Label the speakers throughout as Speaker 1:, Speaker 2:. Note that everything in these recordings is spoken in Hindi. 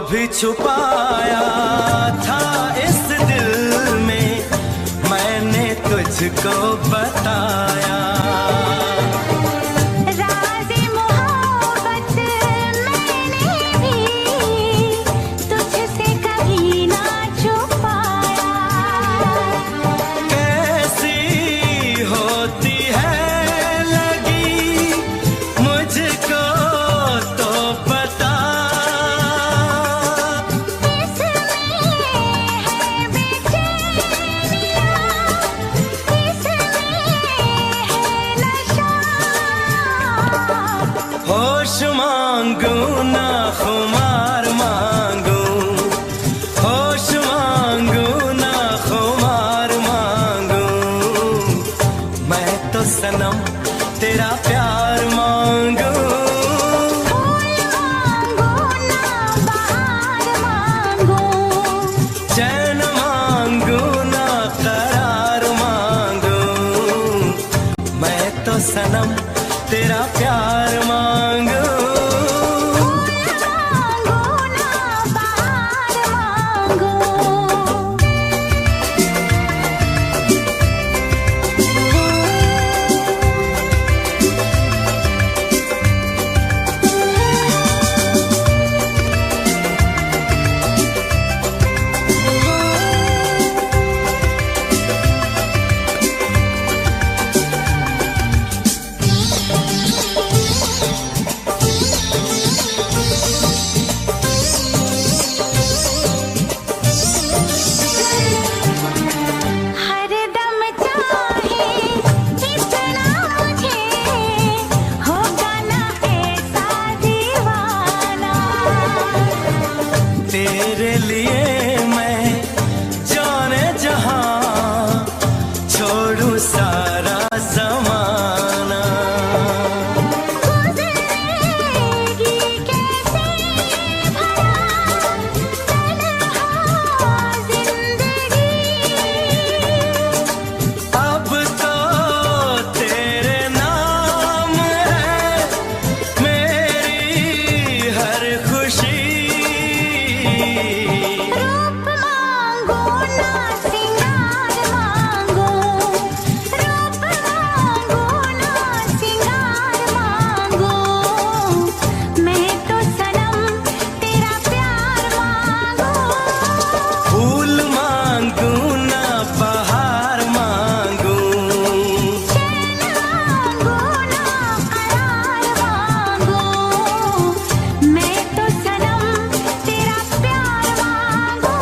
Speaker 1: भी छुपाया था इस दिल में, मैंने तुझको बताया। होश मांगू ना खुमार मांगू, होश मांगू ना खुमार मांगू, मैं तो सनम तेरा प्यार मांगू।
Speaker 2: फूल मांगू ना बहार मांगू,
Speaker 1: चैन मांगू ना करार मांगू, मैं तो सनम तेरा प्यार मांगू। तेरे लिए मैं जाने जहां छोड़ू सारा ज़माना।
Speaker 2: गुज़रेगी कैसे भला तन्हा ज़िंदगी,
Speaker 1: अब तो तेरे नाम है मेरी हर खुशी।
Speaker 2: रूप मांगो ना सिंगार मांगो, रूप मांगो ना सिंगार मांगो, मैं तो सनम तेरा प्यार मांगो।
Speaker 1: फूल मांगू ना बहार मांगू,
Speaker 2: चैन मांगो ना करार मांगो, मैं तो सनम तेरा प्यार मांगो।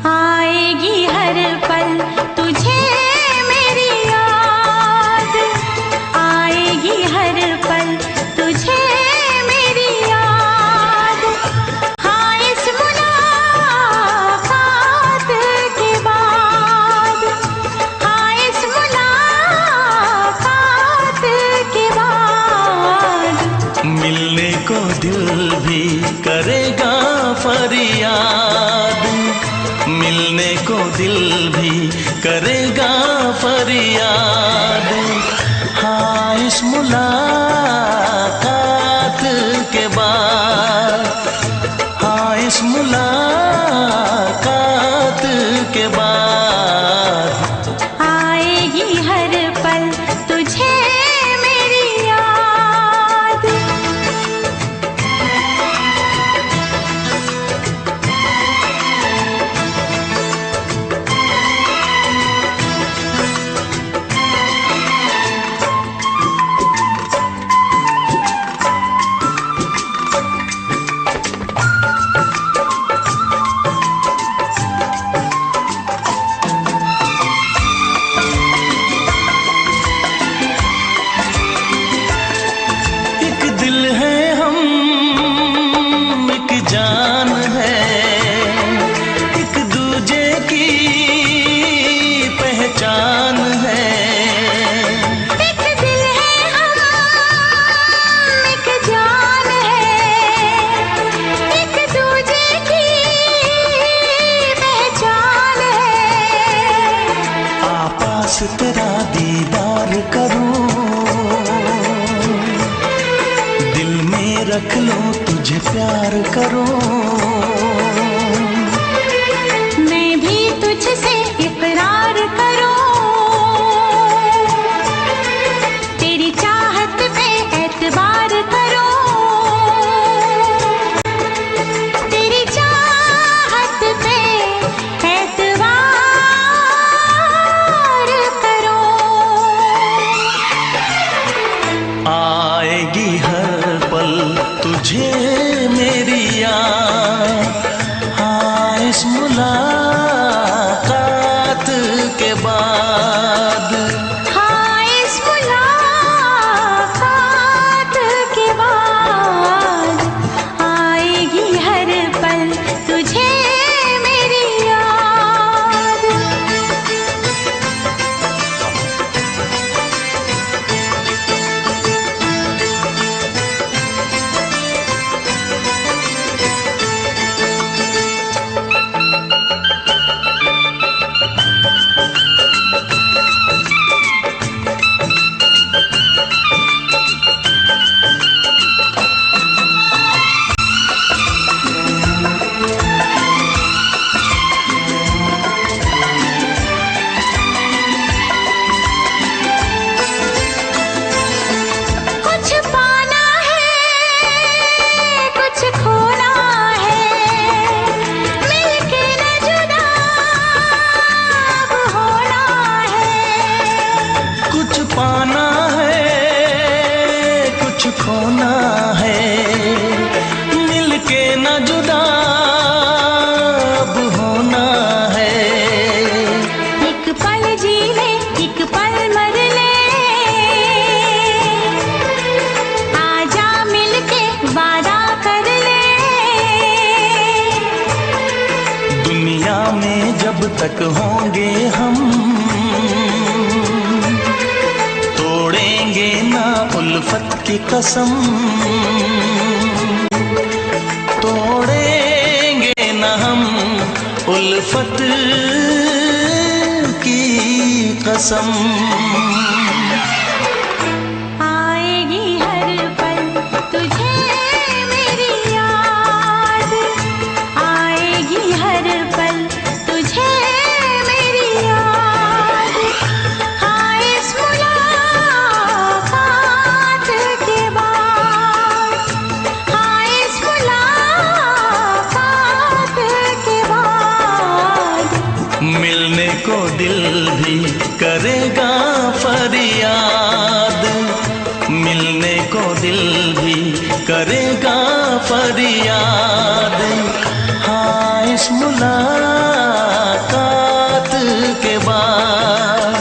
Speaker 2: आएगी हर पल तुझे मेरी याद, आएगी हर पल तुझे मेरी याद। हाँ इस मुलाकात के बाद, हाँ इस मुलाकात के बाद,
Speaker 1: मिलने को दिल भी करेगा फरियाद, मिलने को दिल भी करेगा फरियाद। हाँ इस मुलाकात के बाद, हाँ इस मुलाकात के बाद,
Speaker 2: आएगी हर पल तुझे मेरी याद।
Speaker 1: करूं।
Speaker 2: मैं भी तुझसे इकरार करूं, तेरी चाहत पे एतबार करूं, तेरी चाहत पे एतबार करूं।
Speaker 1: आएगी हर पल तुझे मेरी याद, हाँ इस मुलाकात के बाद।
Speaker 2: हाँ इस मुलाकात के बाद आएगी हर पल तुझे मेरी याद। कुछ पाना है, कुछ खोना है, मिलके न जुदा अब होना है।
Speaker 1: कुछ पाना है, कुछ खोना है, मिलके न जुदा अब होना है।
Speaker 2: एक पल जी ले, एक पल मर ले, आजा मिलके वादा कर ले।
Speaker 1: दुनिया में जब तक होंगे हम, तोड़ेंगे ना उल्फत की कसम, तोड़ेंगे ना हम उल्फत की कसम।
Speaker 2: आएगी हर पल तुझे मेरी याद, आएगी हर पल तुझे मेरी याद। हाँ इस मुलाकात के बाद, हाँ इस मुलाकात के बाद
Speaker 1: मिलने को दिल भी करेगा फरियाद, मिलने को दिल भी करेगा फरियाद। हाँ इस मुलाकात के बाद,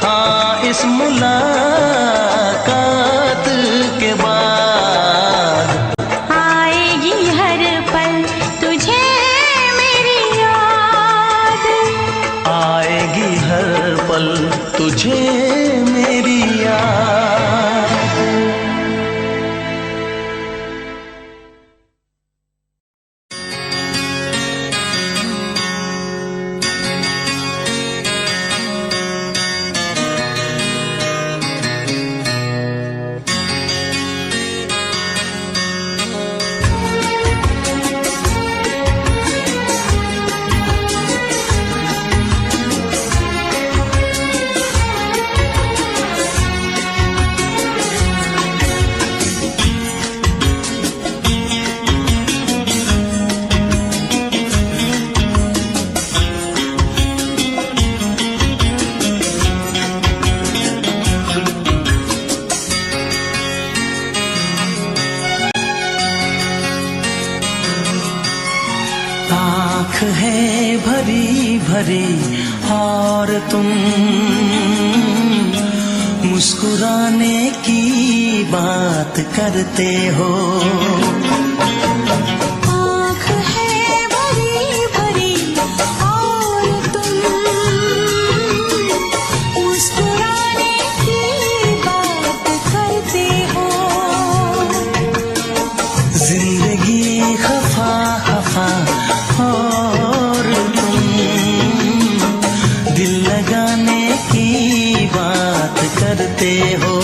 Speaker 1: हाँ इस मुलाकात के बाद
Speaker 2: आएगी हर पल तुझे मेरी याद।
Speaker 1: आएगी हर पल तुझे मेरी याद। आँख है भरी भरी और तुम मुस्कुराने की बात करते हो।
Speaker 2: आँख है भरी भरी और तुम मुस्कुराने की बात करते हो।
Speaker 1: जिंदगी खफा खफा और तुम दिल लगाने की बात करते हो।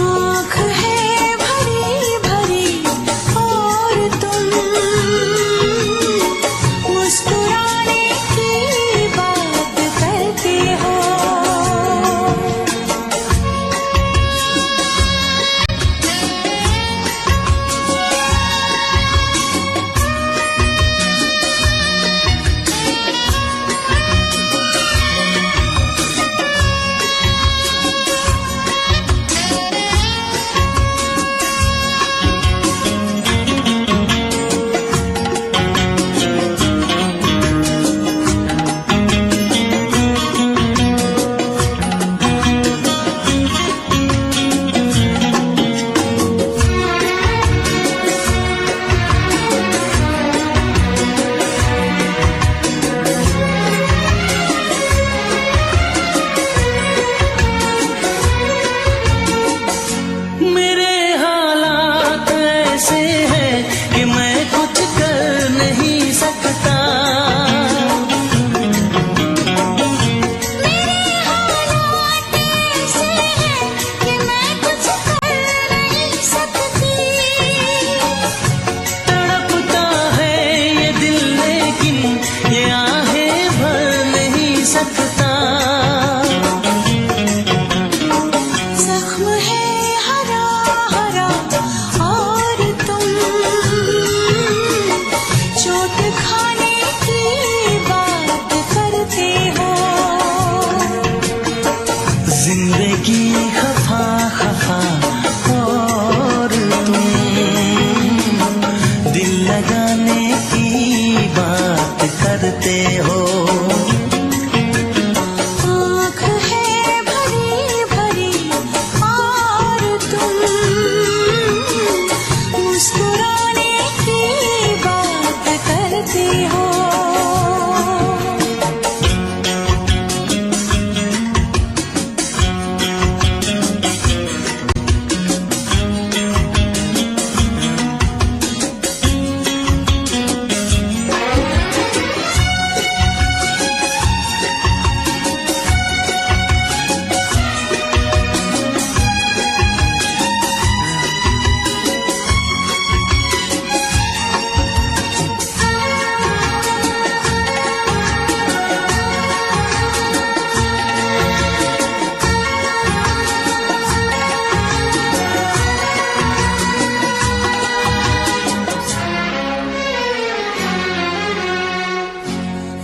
Speaker 2: आँख है भरी खाने की बात करते हो।
Speaker 1: जिंदगी खफा खफा और तुम दिल लगाने की बात करते हो।
Speaker 2: आँख है भरी भरी और तुम मुस्कुराने की बात करते हो।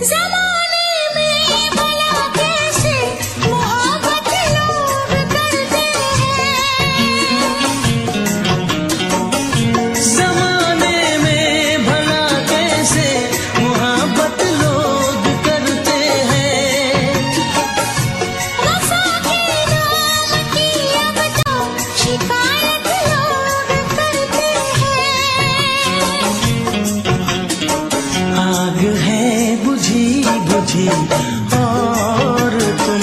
Speaker 2: ज़माने में भला कैसे मोहब्बत लोग करते हैं।
Speaker 1: जमाने में भला कैसे मोहब्बत लोग करते हैं।
Speaker 2: वफ़ा के नाम की अब तो शिकायत लोग करते हैं।
Speaker 1: आग है बुझी बुझी और तुम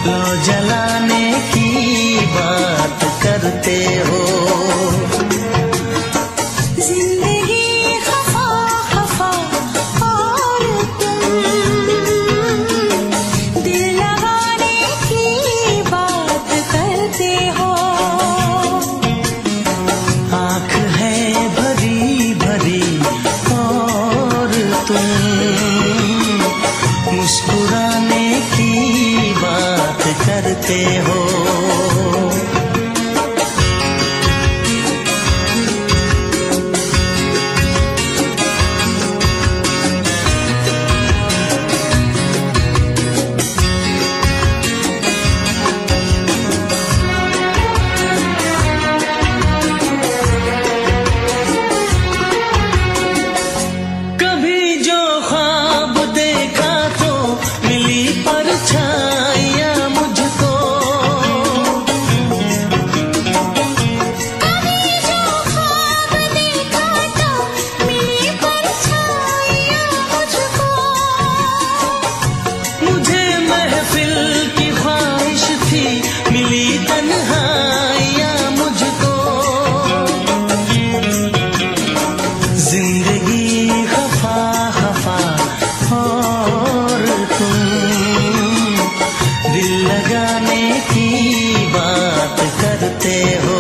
Speaker 1: लो जलाने की बात करते हो।
Speaker 2: जिंदगी खफा खफा और तुम दिल लगाने की बात करते हो।
Speaker 1: आँख है भरी भरी और तुम मुस्कुराने की बात करते हो। कभी जो ख्वाब देखा तो मिली परछाइयाँ मुझको।
Speaker 2: कभी जो ख्वाब देखा तो मिली परछाइयाँ मुझको।
Speaker 1: मुझे महफिल की ख्वाहिश थी मिली तन्हाइयाँ मुझको। जिंदगी खफा खफा और तुम दिल लगाने की बात करते हो।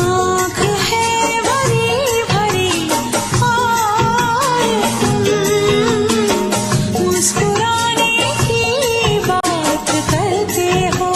Speaker 2: आँख है भरी भरी और तुम मुस्कुराने की बात करते हो।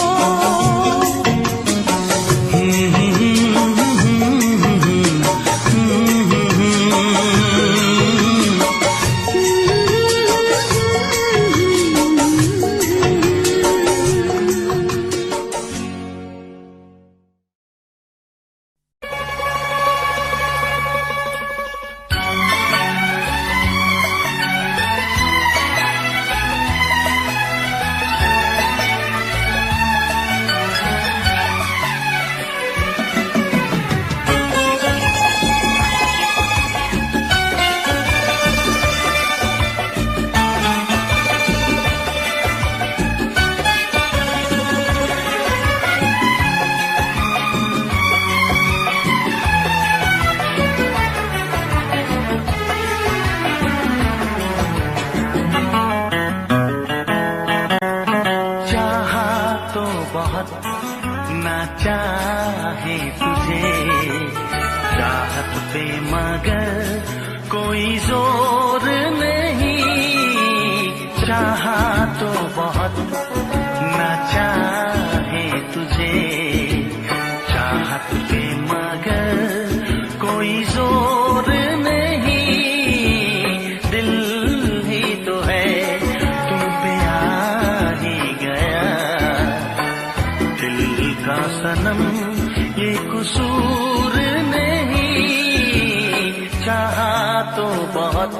Speaker 2: चाहे तुझे चाहत पे मगर कोई जोर नहीं, चाहा तो बहुत ना चाहे तुझे चाहत पे मगर कोई जोर
Speaker 1: तो बहुत,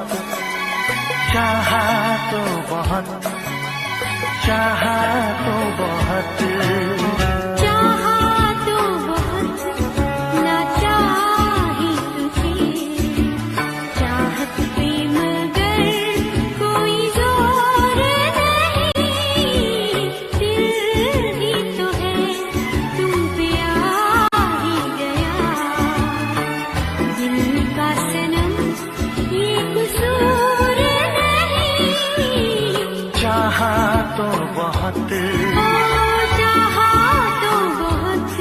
Speaker 1: चाहा तो बहुत, चाहा तो बहुत,
Speaker 2: चाहा तो बहुत, ना चाही तुझे, चाहत पे मगर कोई जोर नहीं, दिल ही तो है तुम पे आ ही गया, दिल का सनम ये कसूर नहीं,
Speaker 1: चाहा तो बहुत,
Speaker 2: चाहा तो बहुत।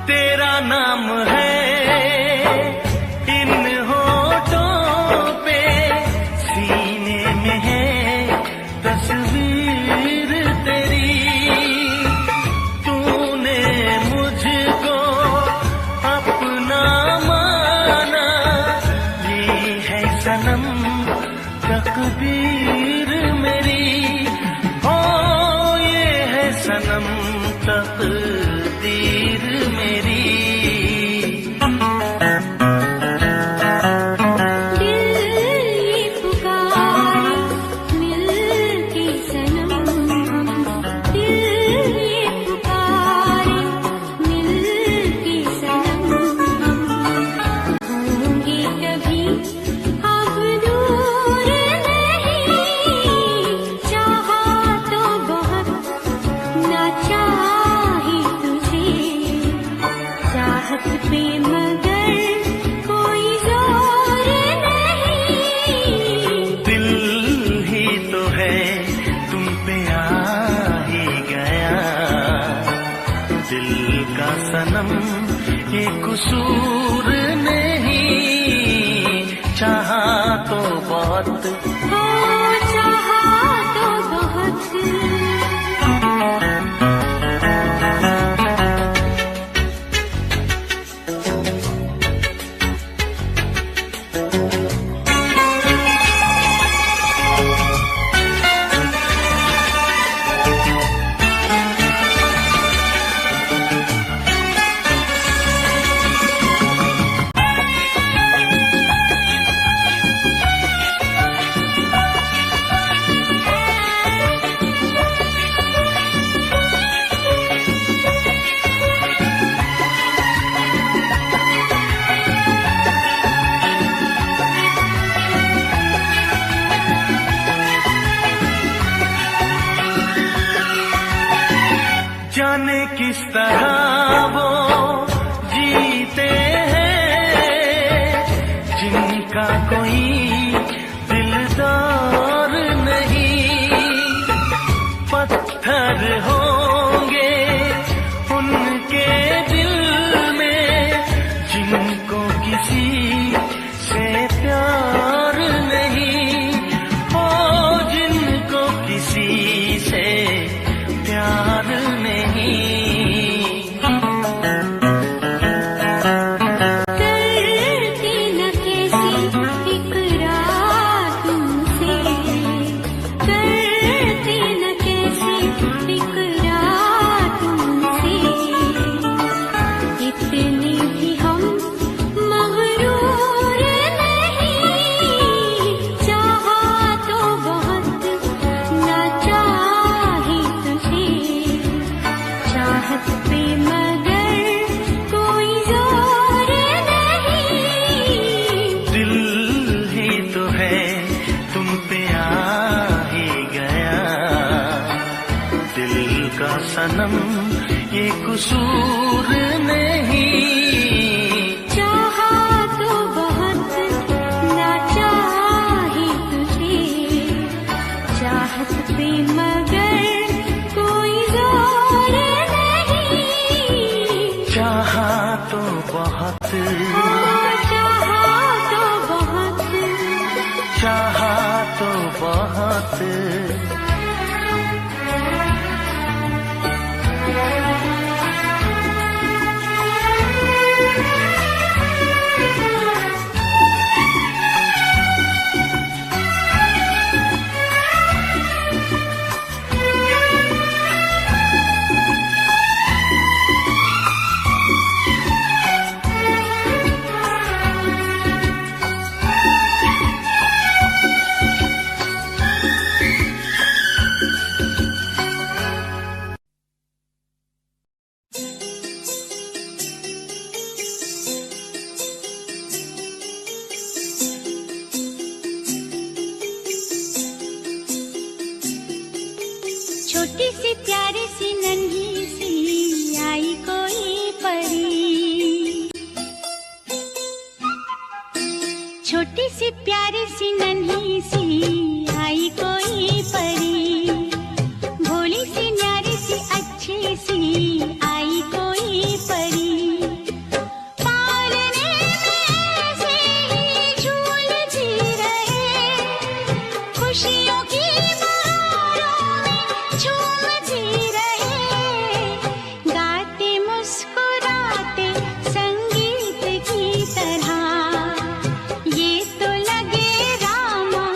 Speaker 1: तेरा नाम है इन होठों पे, सीने में है तस्वीर तेरी, तूने मुझको अपना माना, ये है सनम तकदीर मेरी, ओ ये है सनम तकदीर मेरी।
Speaker 2: दिल ये पुकारे मिलके सनम, दिल ये पुकारे मिलके सनम, होंगे कभी अब दूर नहीं, चाहा तो बहुत, ना चाही तुझे, चाहत पे मगर कोई जोर नहीं,
Speaker 1: दिल ही तो है तुम पे आ ही गया, दिल का सनम ये कसूर नहीं, चाहा तो बहुत,
Speaker 2: हो चाहा तो बहुत।
Speaker 1: जाने किस तरह वो जीते हैं जिनका कोई दिलदार नहीं, पत्थर होंगे उनके दिल में जिनको किसी से प्यार नहीं, ओ जिनको किसी से प्यार नहीं।
Speaker 2: करती न कैसी इकरार तुमसे, करती न कैसी इकरार तुमसे, इतने भी हम मगरूर नहीं, चाहा तो बहुत, ना चाही तुझे, चाहत पे मगर कोई जोर नहीं,
Speaker 1: दिल ही तो है तुम पे आ ही गया, दिल का सनम ये कसूर नहीं।
Speaker 2: चाहा तो बहुत ना चाहे तुझे, चाहत पे मगर कोई जोर नहीं।
Speaker 1: चाहा तो बहुत,
Speaker 2: चाहा तो बहुत,
Speaker 1: चाहा तो बहुत।
Speaker 2: छोटी सी प्यारी सी नन्ही सी आई कोई परी, छोटी सी प्यारी सी नन्ही सी आई कोई परी, भोली सी न्यारी सी अच्छी सी आई कोई परी। पालने में ऐसे ही झूलती रहे, खुशियों की बहारों में झूमती रहे, गाते मुस्कुराते संगीत की तरह। ये तो लगे रामा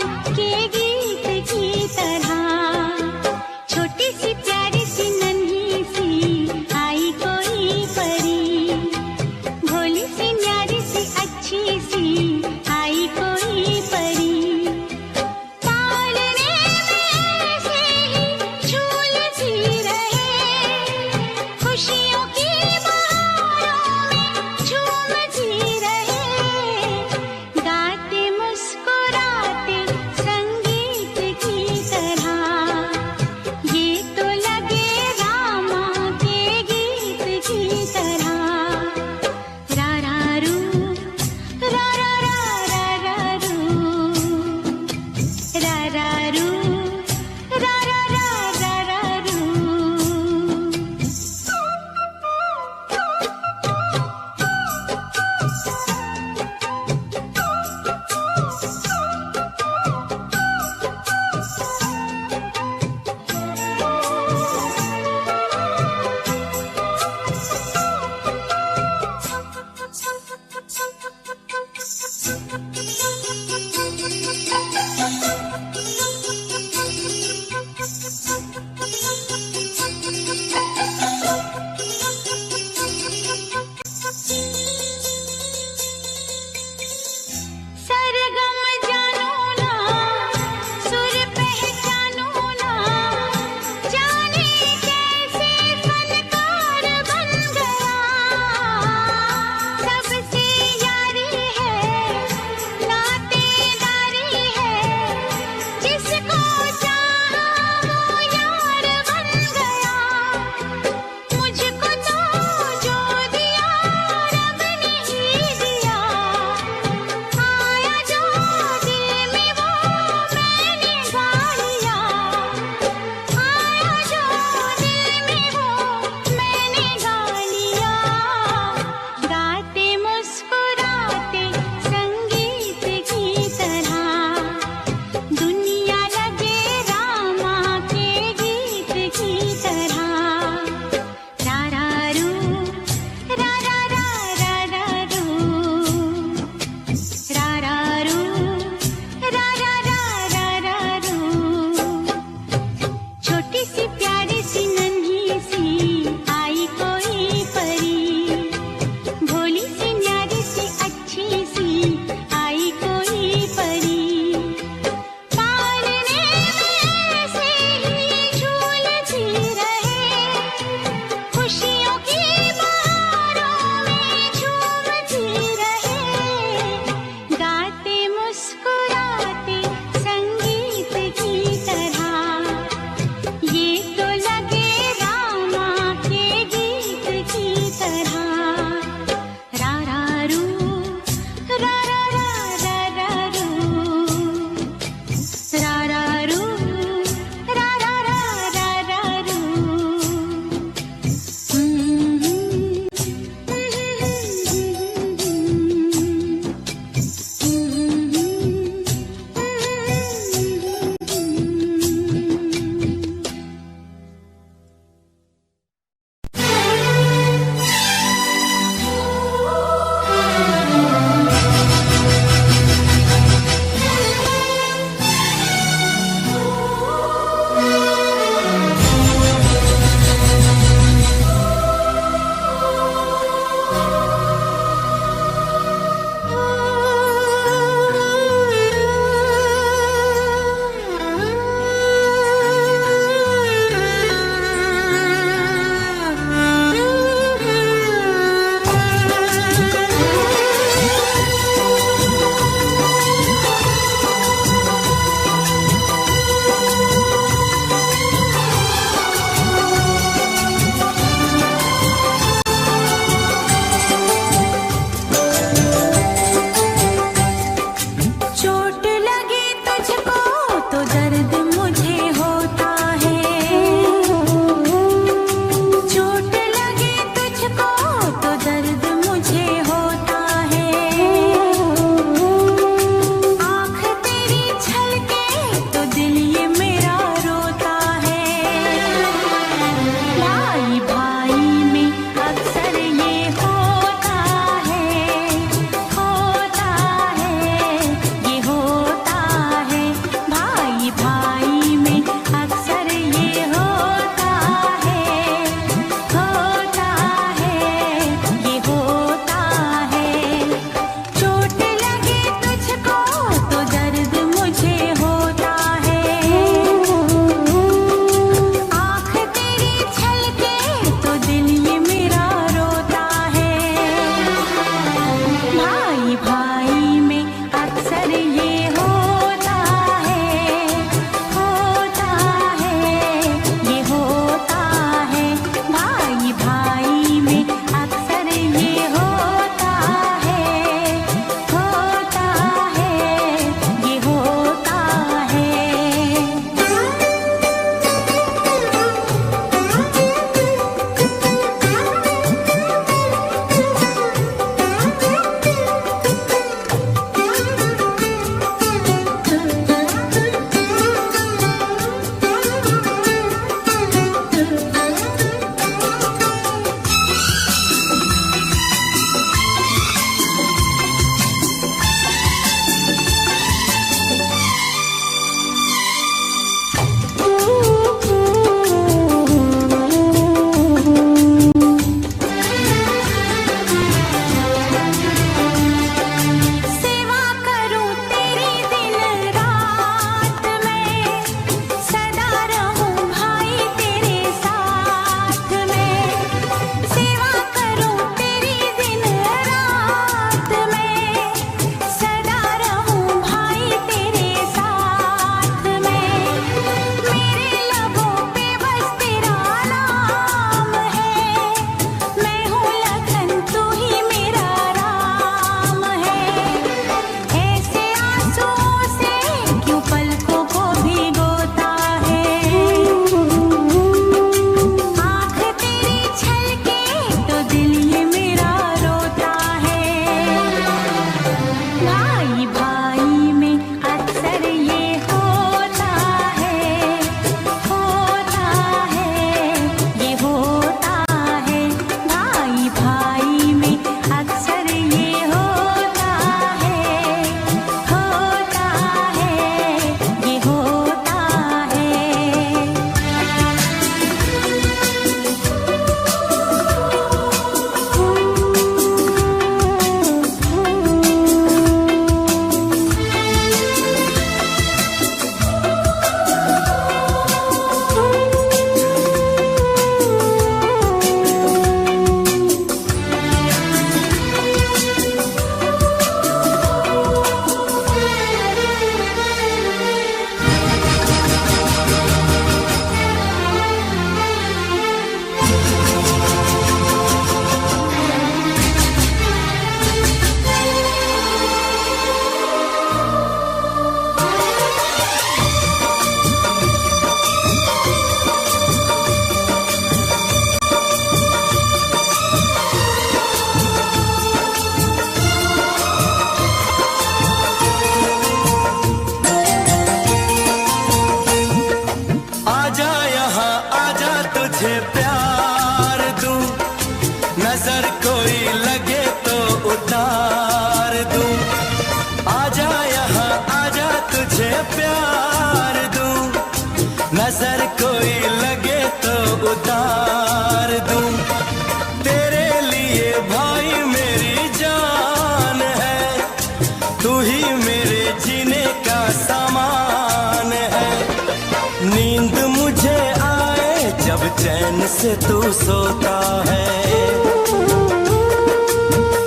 Speaker 1: चैन से तू सोता है,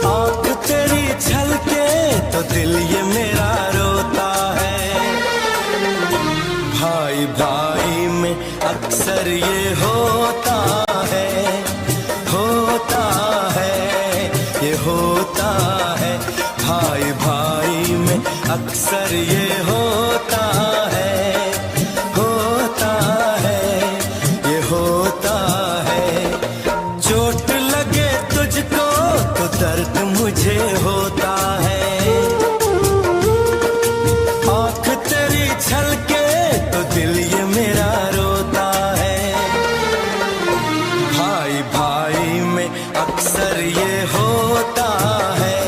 Speaker 1: आँख तेरी झलके तो दिल ये मेरा रोता है। भाई भाई में अक्सर ये होता है, होता है, ये होता है। भाई भाई में अक्सर ये होता है, होता है, ये होता है। चोट लगे तुझको तो दर्द मुझे होता है, आँख तेरी झलके तो दिल ये मेरा रोता है। भाई भाई में अक्सर ये होता है,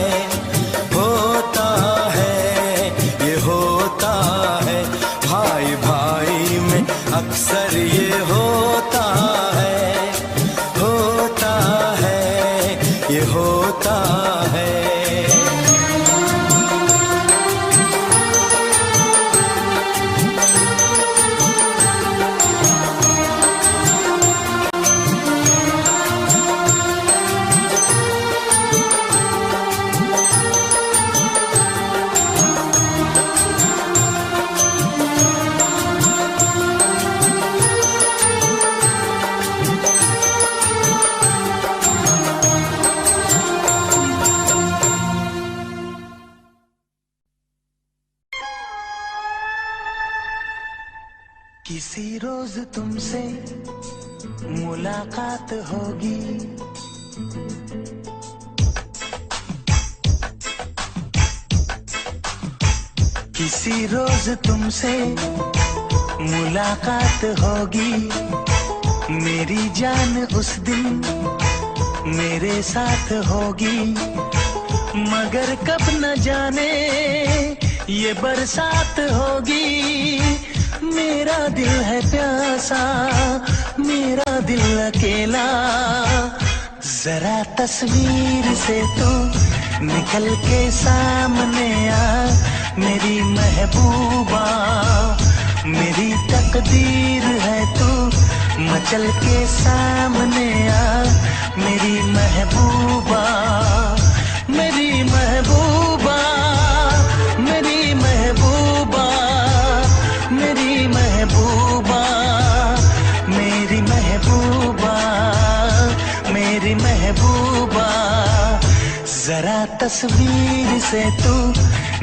Speaker 1: होता है, ये होता है। भाई भाई में अक्सर ये होता है, होता है, ये होता है। किसी रोज तुमसे मुलाकात होगी, किसी रोज तुमसे मुलाकात होगी। मेरी जान उस दिन मेरे साथ होगी, मगर कब न जाने ये बरसात होगी। मेरा दिल है प्यासा, मेरा दिल अकेला, जरा तस्वीर से तू निकल के सामने आ मेरी महबूबा। मेरी तकदीर है तू मचल के सामने आ मेरी महबूबा, मेरी महबूबा, मेरी महबूबा, मेरी महबूबा, मेरी महबूबा, मेरी महबूबा। जरा तस्वीर से तू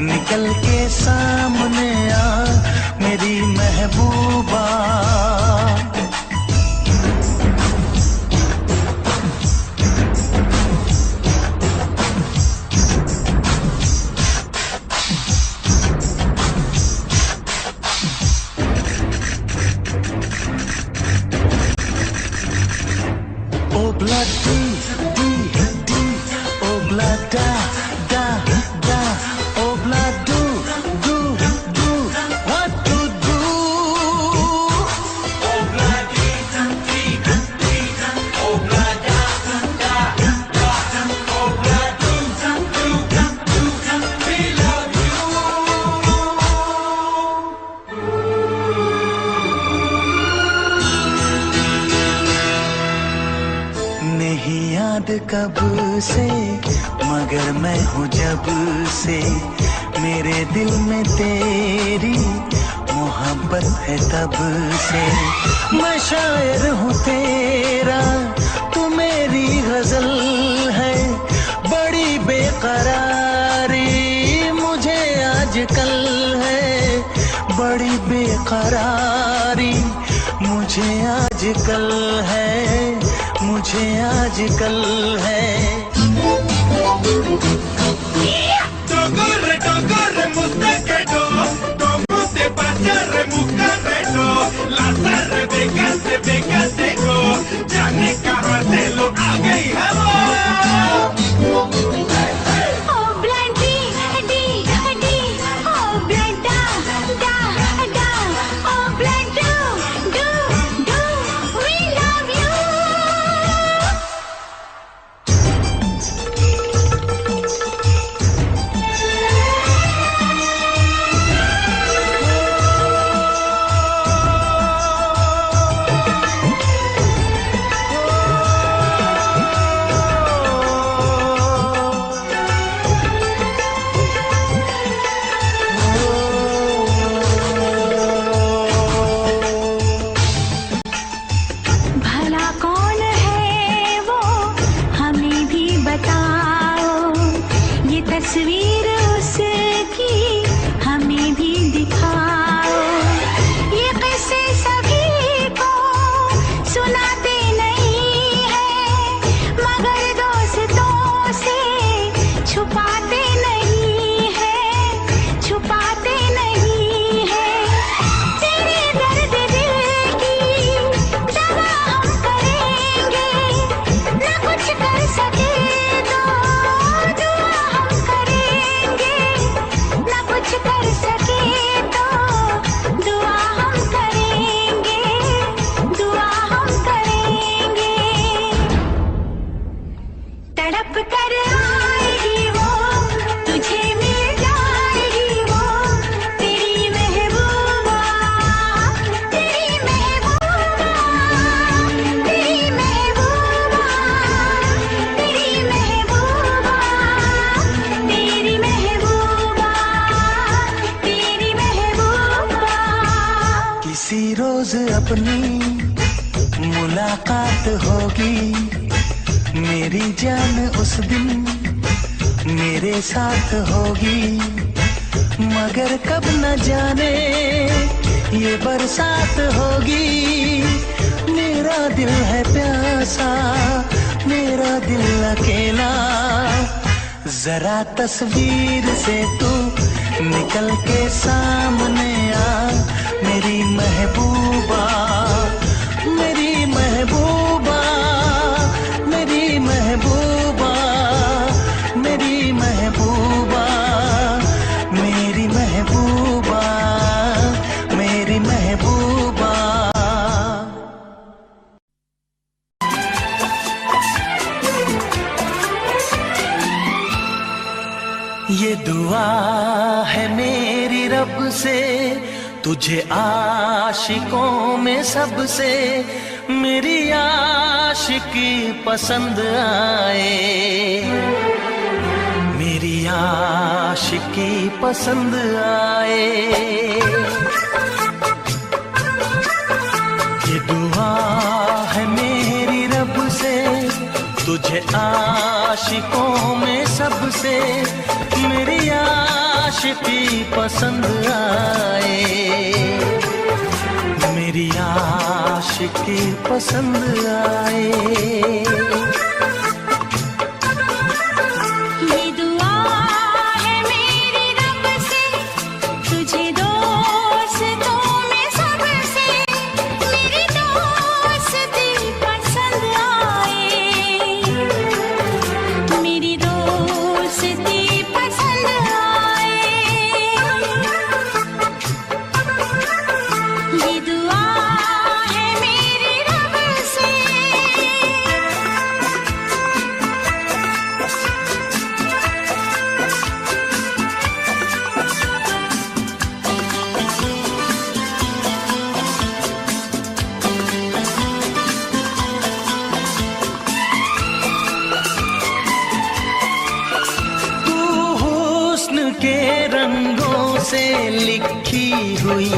Speaker 1: निकल के सामने आ मेरी महबूबा। कब से मगर मैं हूँ जब से, मेरे दिल में तेरी मोहब्बत है तब से। मैं शायर हूँ तेरा, तू मेरी गजल है। बड़ी बेकरारी मुझे आजकल है, बड़ी बेकरारी मुझे आजकल है, मुझे आजकल है।
Speaker 3: Corre, corre, muscaquero, como te pasa, remuscaquero, las arrebecas de becatego, ya ne carratelo, haga y jabón.
Speaker 2: Oh Blandy, D, D, oh Blanda, da, da, oh Blanda, do, we love you. तड़प कर आएगी वो, तुझे मिल जाएगी वो, तेरी महबूबा, तेरी महबूबा, तेरी महबूबा, तेरी महबूबा, तेरी महबूबा, तेरी महबूबा।
Speaker 1: किसी रोज अपनी मुलाकात होगी, मेरी जान उस दिन मेरे साथ होगी, मगर कब न जाने ये बरसात होगी। मेरा दिल है प्यासा, मेरा दिल अकेला, जरा तस्वीर से तू निकल के सामने आ, मेरी महबूबा, मेरी महबूबा, मेरी महबूबा, मेरी महबूबा, मेरी महबूबा, मेरी महबूबा। ये दुआ है मेरी रब से, तुझे आशिकों में सबसे मेरी आशिकी पसंद आए, मेरी आशिकी पसंद आए। ये दुआ है मेरी रब से, तुझे आशिकों में सबसे मेरी आशिकी पसंद आए, मेरी आशिकी पसंद आए।
Speaker 2: ये दुआ है मेरी रब से, तुझे दोस्तों में सबसे मेरी दोस्ती पसंद आए, मेरी दोस्ती पसंद आए। ये दुआ है मेरी रब से।
Speaker 1: तू हुस्न के रंगों से लिखी हुई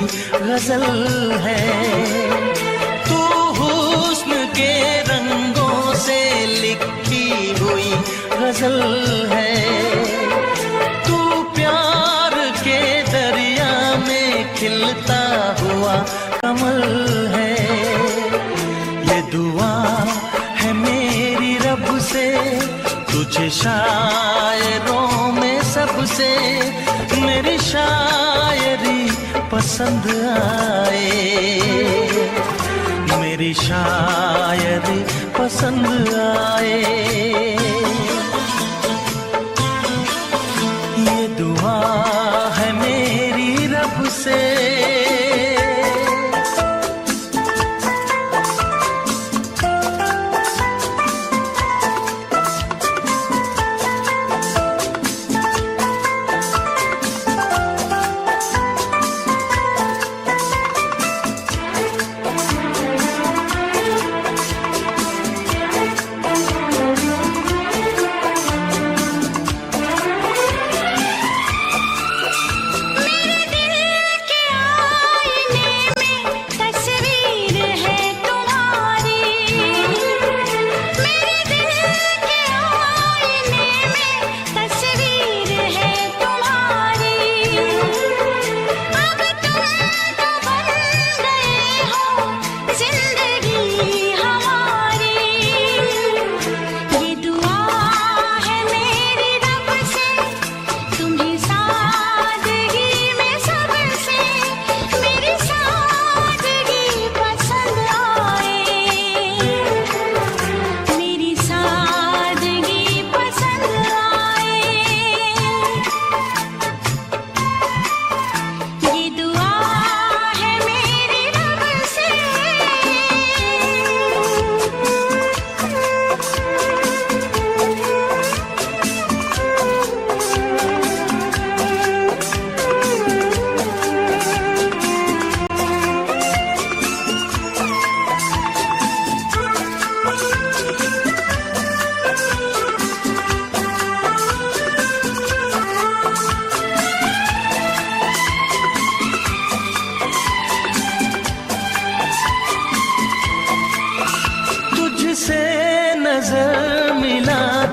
Speaker 1: गजल है, तू हुस्न के रंगों से लिखी हुई गजल है, तू प्यार के दरिया में खिलता हुआ कमल है। ये दुआ है मेरी रब से, तुझे शायरों में सबसे मेरी शायरी पसंद आए, मेरी शायरी पसंद आए। ये दुआ है मेरी रब से।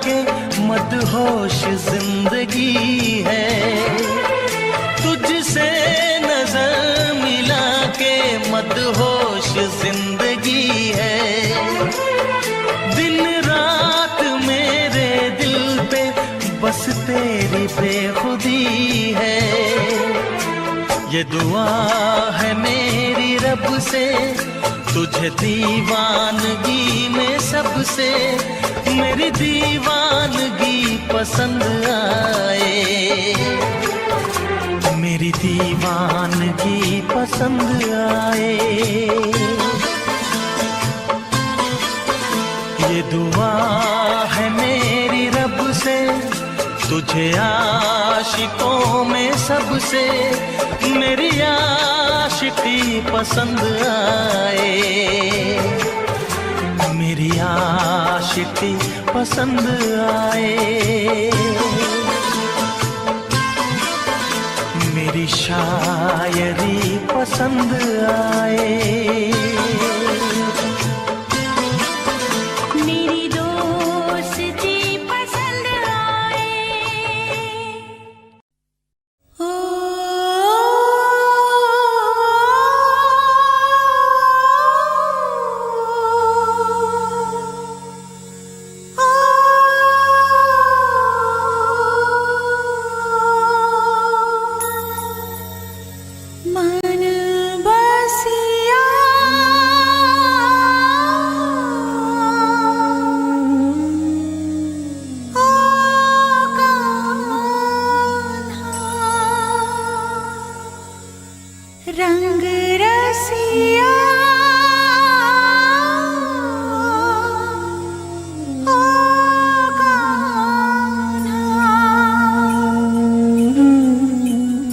Speaker 1: के मदहोश जिंदगी है, तुझसे नजर मिला के मदहोश जिंदगी है। दिन रात मेरे दिल पे बस तेरी बेखुदी है। ये दुआ है मेरी रब से, तुझे दीवानगी में सबसे मेरी दीवानगी पसंद आए, मेरी दीवानगी पसंद आए। ये दुआ है मेरी रब से, तुझे आशिकों में सबसे मेरी आशिकी पसंद आए, मेरी आशिकी पसंद आए। मेरी शायरी पसंद आए।
Speaker 2: मेरी दोस्ती पसंद आए। ओ मन बसिया ओ कान्हा, रंग रसिया ओ कान्हा,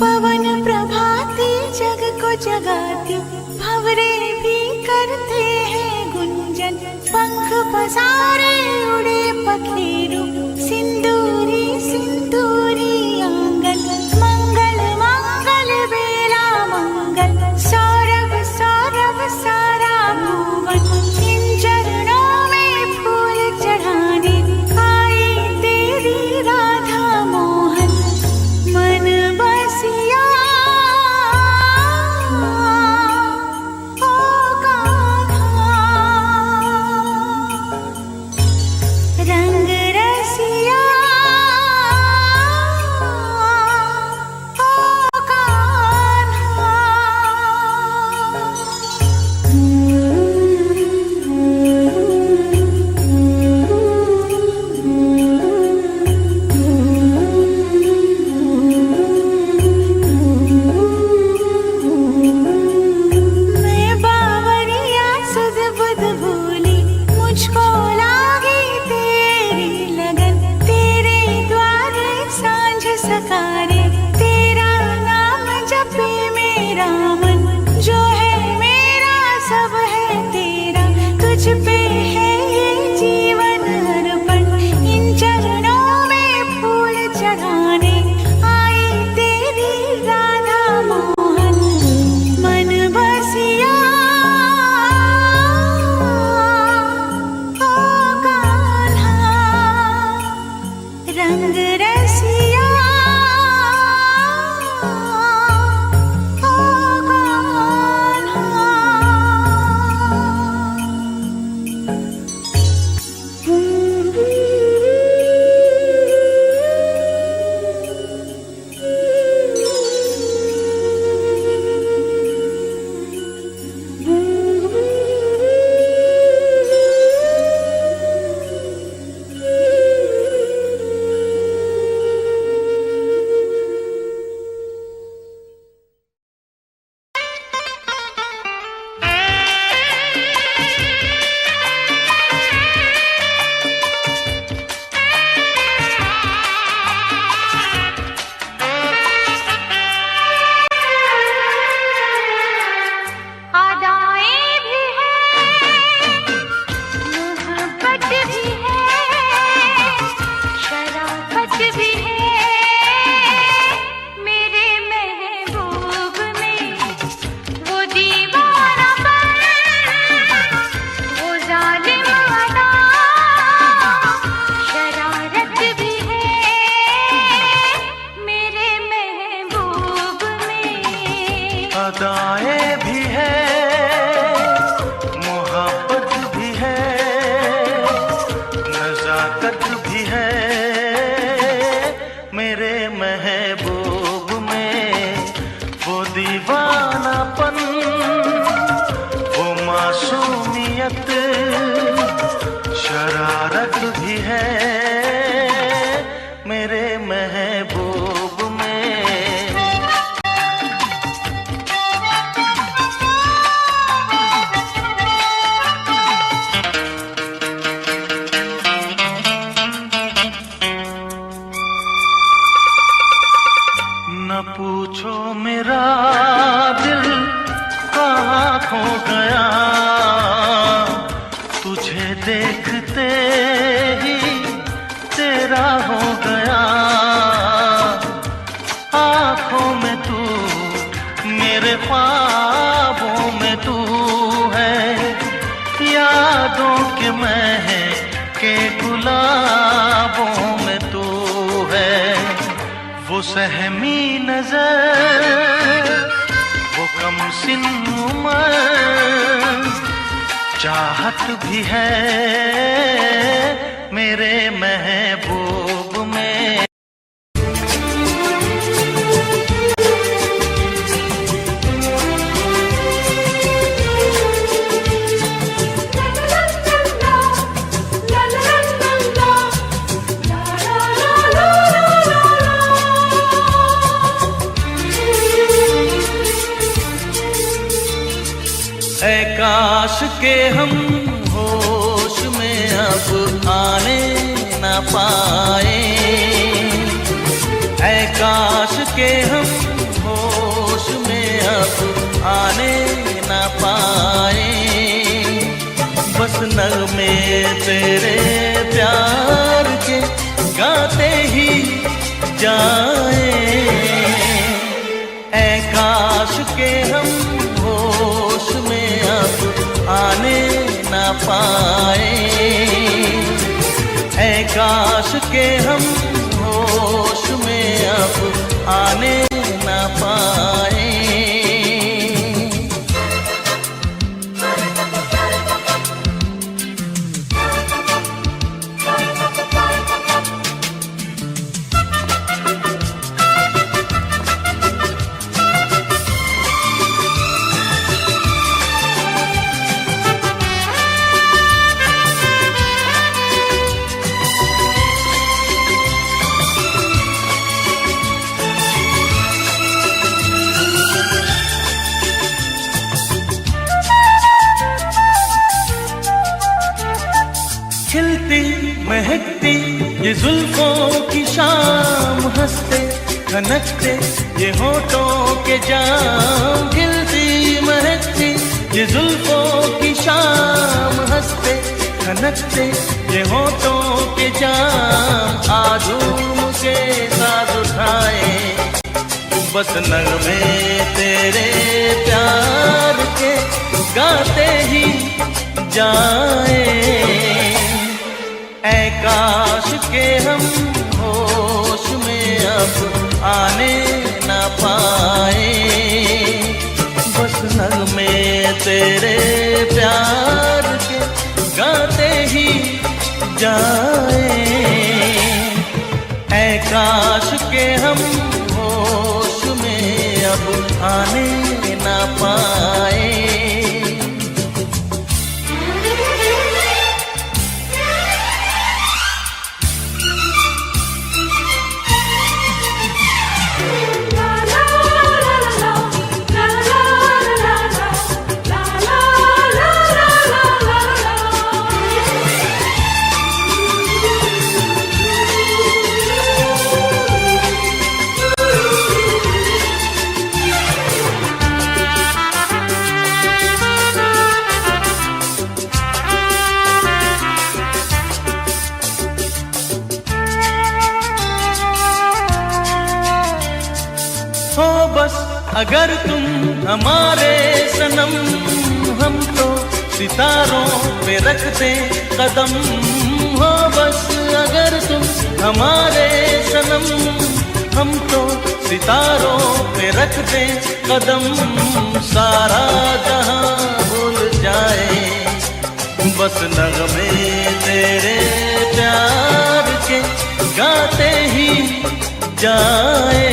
Speaker 2: पवन प्रभाती जग को जगाती, भंवरे भी करते हैं गुंजन। पंख पसारे उड़े पखेरु, सिंदूरी सिंदूरी आंगन। मंगल मंगल बेला मंगल, सौरभ सौरभ सारा भुवन। इन चरणों में फूल चढ़ाने आई तेरी राधा मोहन। मन बसिया ओ कान्हा, रंग रसिया ओ कान्हा। मैं बावरिया सुध बुध भूली, मुझको लागी तेरी लगन। तेरे द्वारे सांझ सकारे, तेरा नाम जपे मेरा मन। जो है मेरा सब है तेरा, तुझ पे है ये जीवन अर्पण। इन चरणों में फूल चढ़ाने आई तेरी राधा मोहन। मन बसिया ओ कान्हा, रंग रसिया ओ कान्हा।
Speaker 1: शराकत भी है मेरे महबूब में, वो दीवानापन, वो मासूमियत, शरारत भी है मेरे महबूब में। न पूछो मेरा दिल कहाँ खो गया, तुझे देखते ही तेरा हो गया। आँखों में तू, मेरे ख्वाबों में तू है, यादों के महके गुलाबों में तू है। वो सहमी नजर, वो कम सिन उम्र, चाहत भी है मेरे महबूब में। ऐ काश के हम होश में अब आने न पाए, ऐ काश के हम होश में अब आने न पाए। बस नगमे तेरे प्यार के गाते ही जाए, ऐ काश के हम होश में अब आने न पाए, ऐ काश के हम होश में अब आने न पाए। खिलती महकती ये जुल्फों की शाम, हंसते खनकते ये होठों के जाम। खिलती महकती ये जुल्फों की शाम, हंसते खनकते ये होठों के जाम। आजूम के साथ उठाए बस नगमे तेरे प्यार के गाते ही जाए, ऐ काश के हम होश में अब आने न पाए। बस नगमे तेरे प्यार के गाते ही जाए, ऐ काश के हम होश में अब आने न पाए। हो बस अगर तुम हमारे सनम, हम तो सितारों पे रखते कदम। हो बस अगर तुम हमारे सनम, हम तो सितारों पे रखते कदम। सारा जहां भूल जाए बस नगमे तेरे प्यार गाते ही जाए।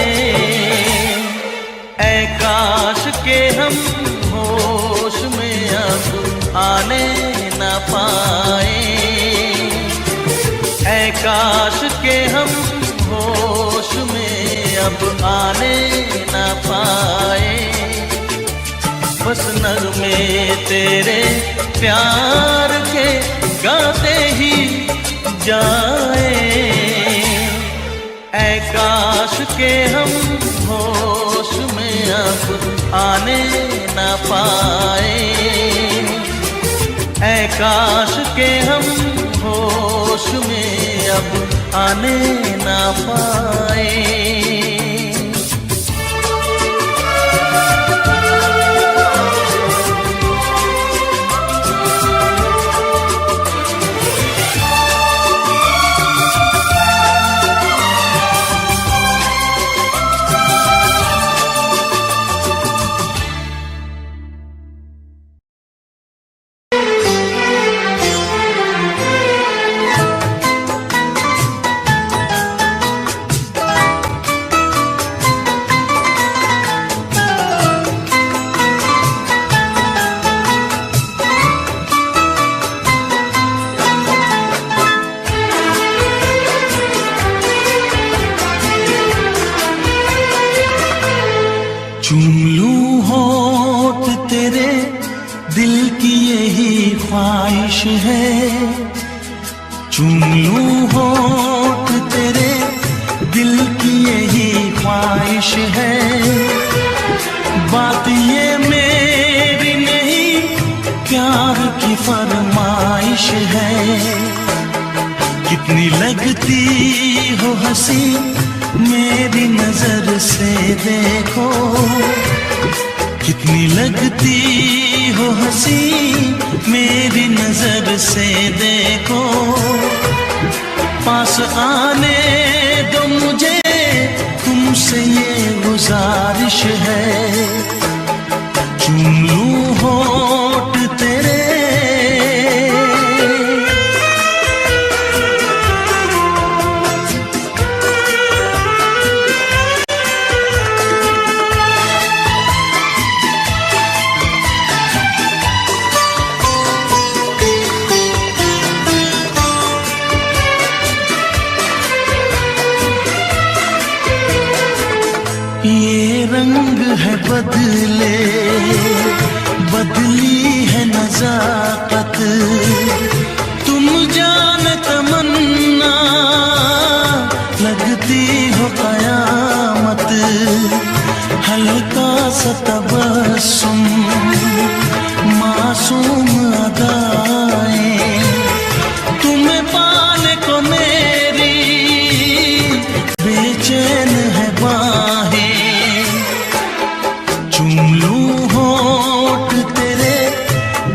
Speaker 1: ऐ काश के हम होश में अब आने न पाए। ऐ काश के हम होश में अब आने न पाए। बस नगमे तेरे प्यार के गाते ही जाए। ऐ काश के हम होश में अब आने न पाए। ऐ काश के हम होश में अब आने न पाए।
Speaker 4: चूम लूं होठ तेरे दिल की यही ख्वाहिश है। चूम लूं होठ तेरे दिल की यही ख्वाहिश है। बात ये मेरी नहीं प्यार की फरमाइश है। कितनी लगती हो हंसी मेरी नजर से देखो। कितनी लगती हो हंसी मेरी नजर से देखो। पास आने दो मुझे तुमसे ये गुजारिश है। चूम लूं होठ तेरे। ये रंग है बदले बदली है नजाकत। तुम जान तमन्ना लगती हो कयामत। हल्का सा तबस्सुम मासूम अदाएं तुम्हें पाने को मेरी बेचैन है बाहें। चूम लूं होठ तेरे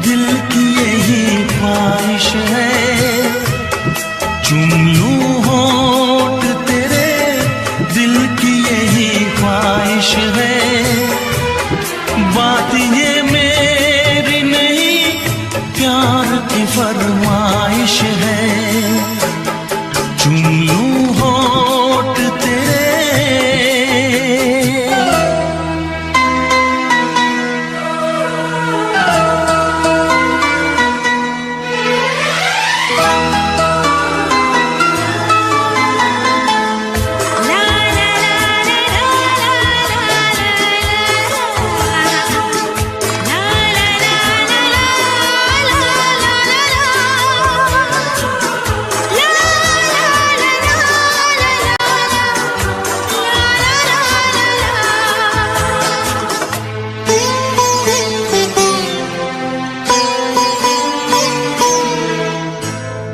Speaker 4: दिल की यही ख्वाहिश है। चूम लूं होठ तेरे दिल की यही ख्वाहिश है। बात ये मेरी नहीं प्यार की फरमाइश है। चूम लूं होठ तेरे।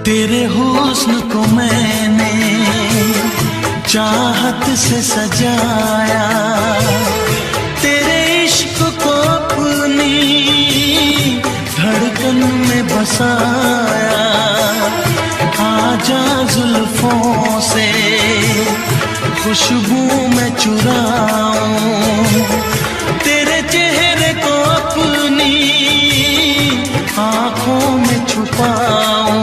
Speaker 4: तेरे हुस्न को मैंने चाहत से सजाया। तेरे इश्क को अपनी धड़कन में बसाया। आजा जुल्फों से खुशबू में चुराऊं। तेरे चेहरे को अपनी आँखों में छुपाऊं।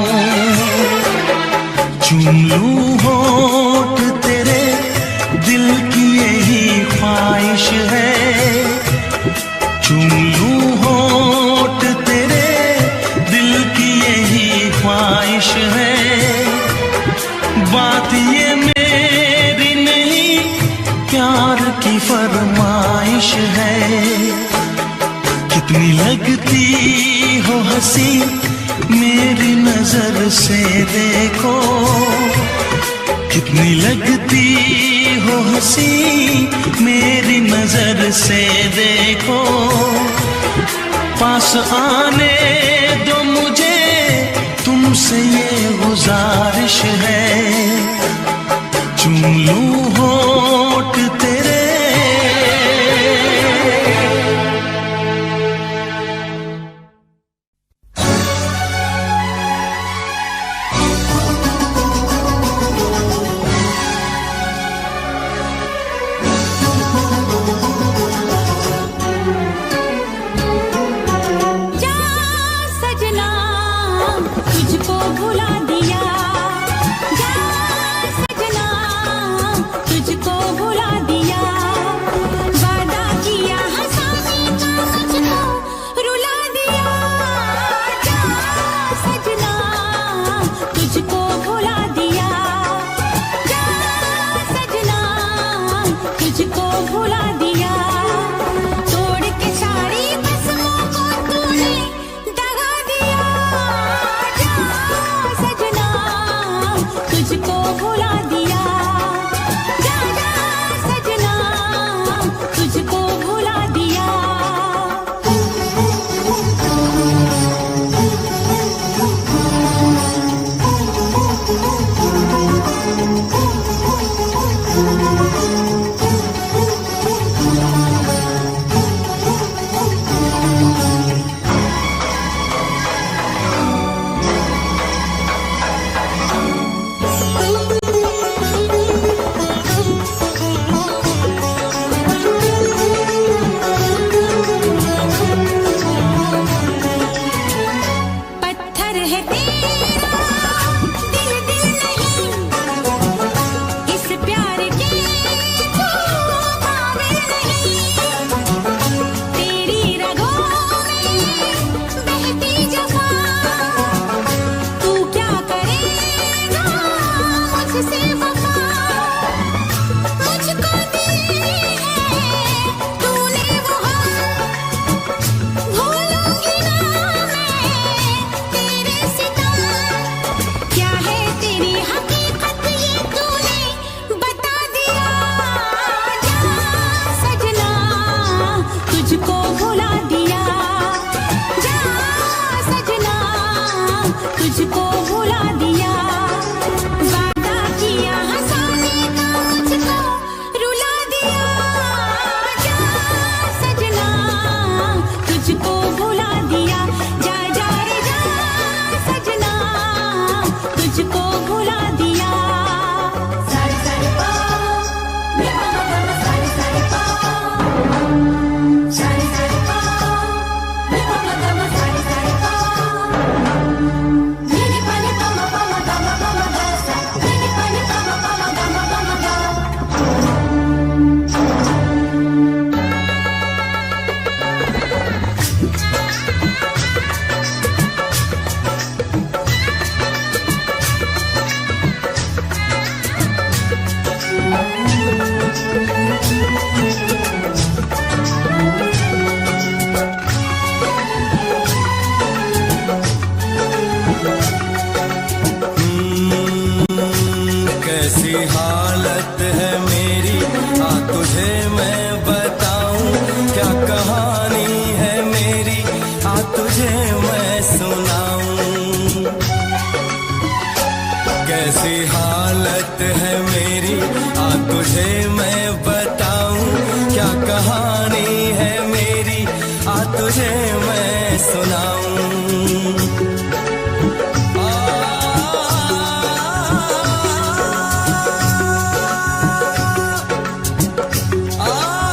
Speaker 4: चूम लूं होठ तेरे, दिल की यही ख्वाहिश है। चूम लूं होठ तेरे, दिल की यही ख्वाहिश है। बात ये मेरी नहीं, प्यार की फरमाइश है। कितनी लगती हो हंसी मेरी नजर से देखो, कितनी लगती हो हंसी मेरी नजर से देखो। पास आने दो मुझे, तुमसे ये गुजारिश है। चूम लूं होठ तेरे।
Speaker 5: आ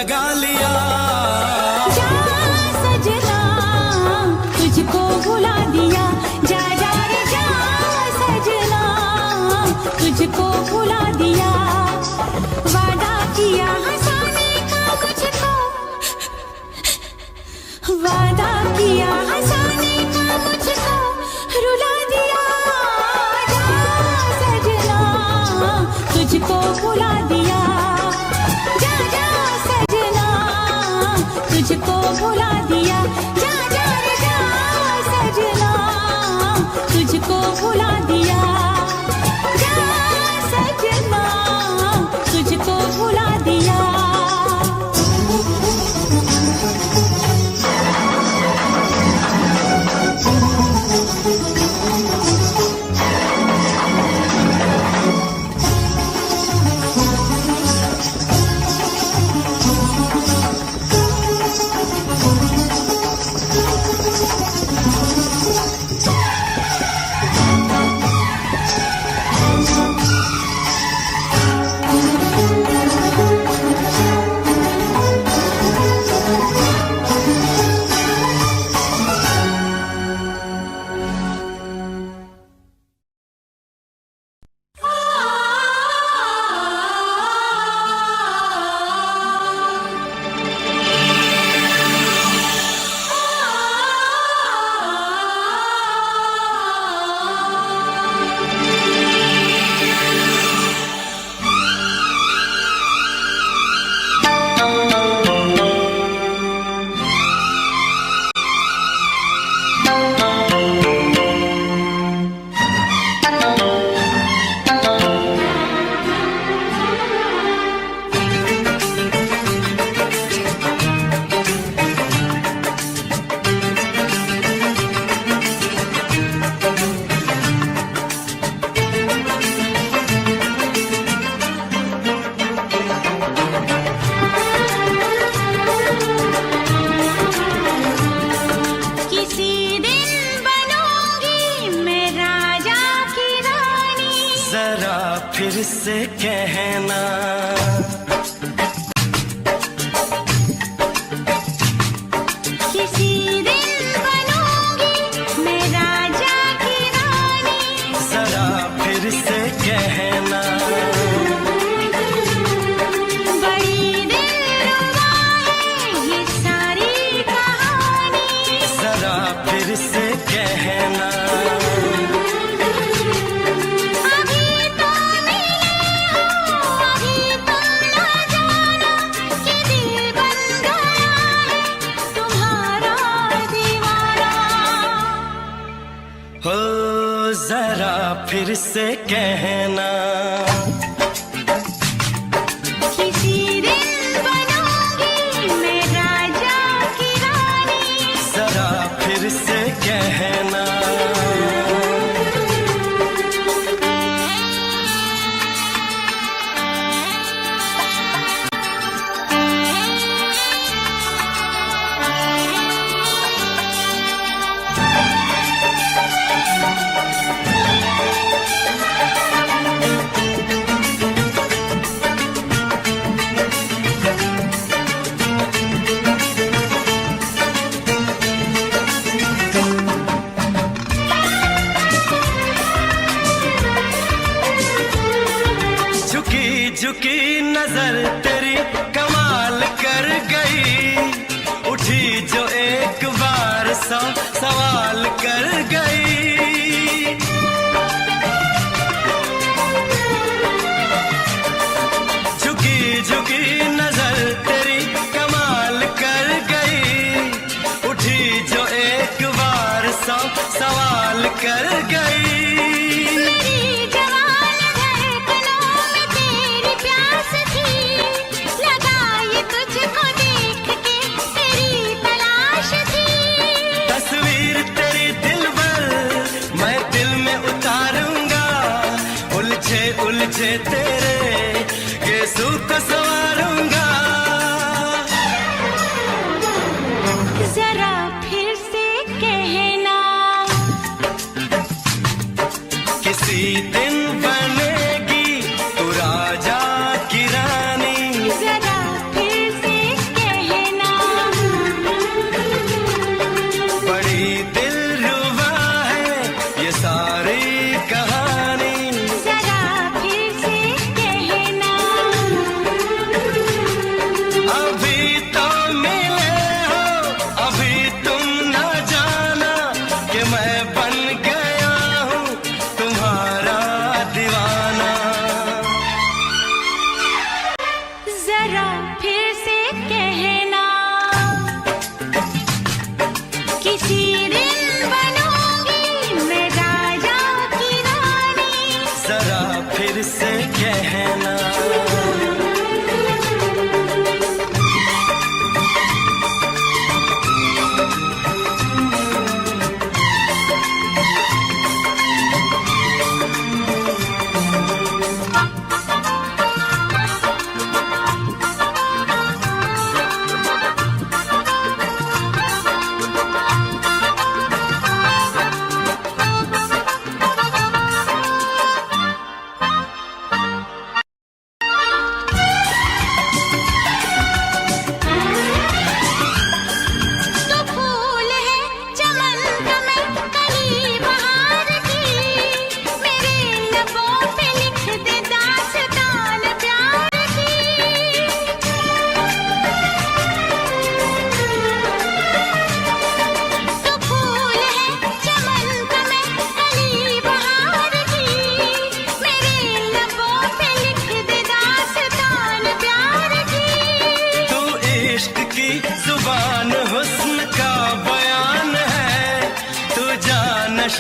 Speaker 4: लगा लिया।
Speaker 2: जा सजना तुझको भुला दिया, जा जा रे जा सजना तुझको भुला दिया। वादा किया हंसाने का मुझको, वादा किया हंसाने का मुझको रुला दिया। जा सजना तुझको भुला दिया, जा जा सजना तुझको भुला दिया। जा जा रे जा सजना तुझको भुला दिया, जा सजना तुझको भुला दिया।
Speaker 4: फिर से कहना
Speaker 2: किसी दिन बनूंगी मैं राजा की रानी,
Speaker 4: जरा फिर से कहना
Speaker 2: बड़ी दिलरुबा है ये सारी कहानी,
Speaker 4: जरा फिर से कहना हो जरा फिर से कहना
Speaker 2: किसी दिन बनूंगी मैं राजा की रानी,
Speaker 4: जरा फिर से कहना झुकी नजर तेरी कमाल कर गई, उठी जो एक बार सौ सवाल कर गई। झुकी झुकी नजर तेरी कमाल कर गई, उठी जो एक बार सौ सवाल कर गई। उलझे तेरे गेसू को संवारूंगा,
Speaker 2: जरा फिर से कहना
Speaker 4: किसी दिन बनेगी तू राजा की रानी,
Speaker 2: जरा फिर से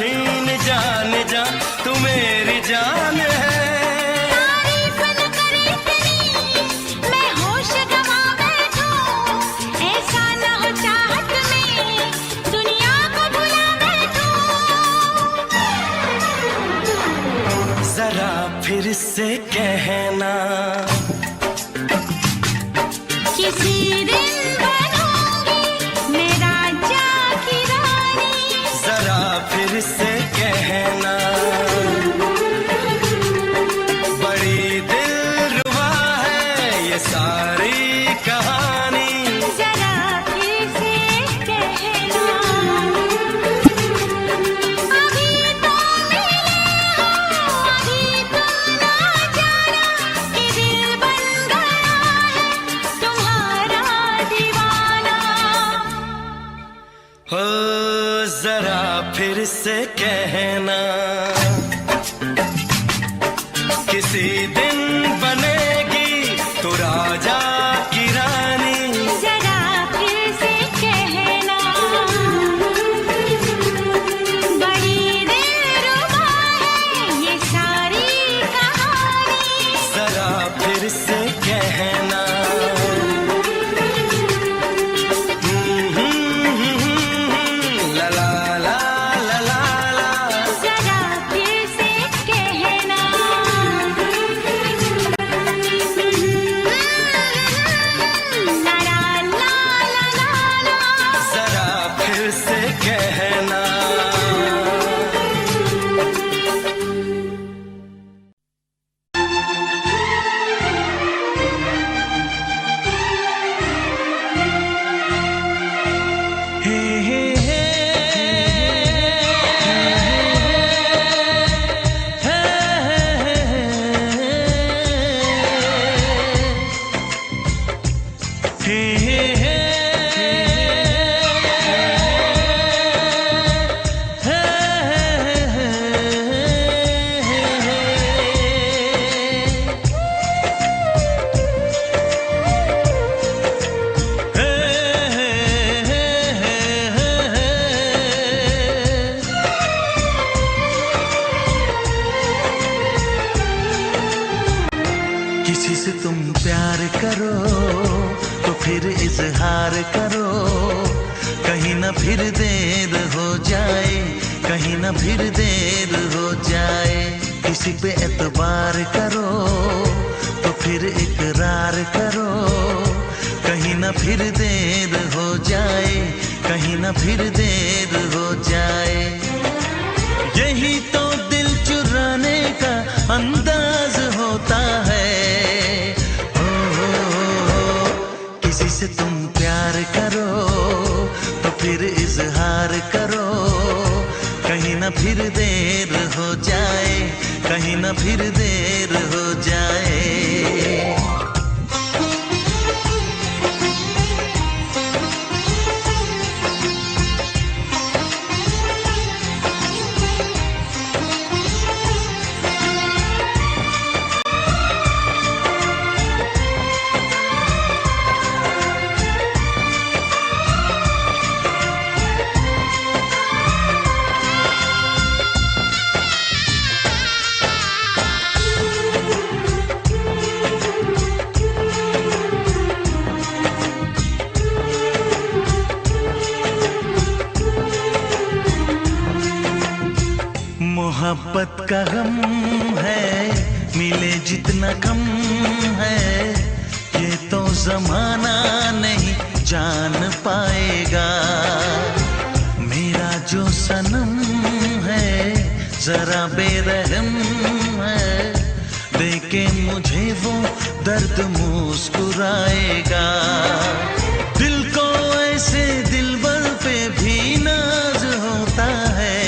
Speaker 4: छीन जान जा तू मेरी जान है।
Speaker 2: तारीफ न करे तेरी मैं होश गवा बैठूं, ऐसा न हो चाहत में दुनिया को भुला बैठूं।
Speaker 4: जरा फिर से कहना
Speaker 2: किसी दिन बनूंगी मैं राजा की रानी।
Speaker 4: जरा फिर से कहना बड़ी दिलरुबा है ये सारी कहानी।
Speaker 2: जरा फिर से कहना अभी तो मिले हो, अभी तुम ना जाना कि दिल बन गया है तुम्हारा दीवाना।
Speaker 4: हो जरा फिर से कहना किसी दिन बनेगी तू राजा की रानी।
Speaker 2: जरा फिर से कहना बड़ी दिलरुबा है ये सारी कहानी।
Speaker 4: जरा फिर से कहना ला ला ला ला ला ला।
Speaker 2: जरा फिर से कहना ला ला ला ला ला।
Speaker 4: जरा फिर से कहना हे हे हे किसी से तुम प्यार करो तो फिर इजहार करो, कहीं ना फिर देर हो जाए, कहीं ना फिर देर हो जाए। किसी पे एतबार करो तो फिर इकरार करो, कहीं ना फिर देर हो जाए, कहीं ना फिर देर हो जाए। यही तो दिल चुराने का अंदाज होता है। किसी से तुम प्यार करो तो फिर इजहार करो, कहीं ना फिर देर हो जाए, कहीं ना फिर देर हो जाए। मोहब्बत का गम है मिले जितना कम है, ये तो जमाना नहीं जान पाएगा। मेरा जो सनम है जरा बेरहम है, देके मुझे वो दर्द मुस्कुराएगा। दिल को ऐसे दिलबर पे भी नाज होता है।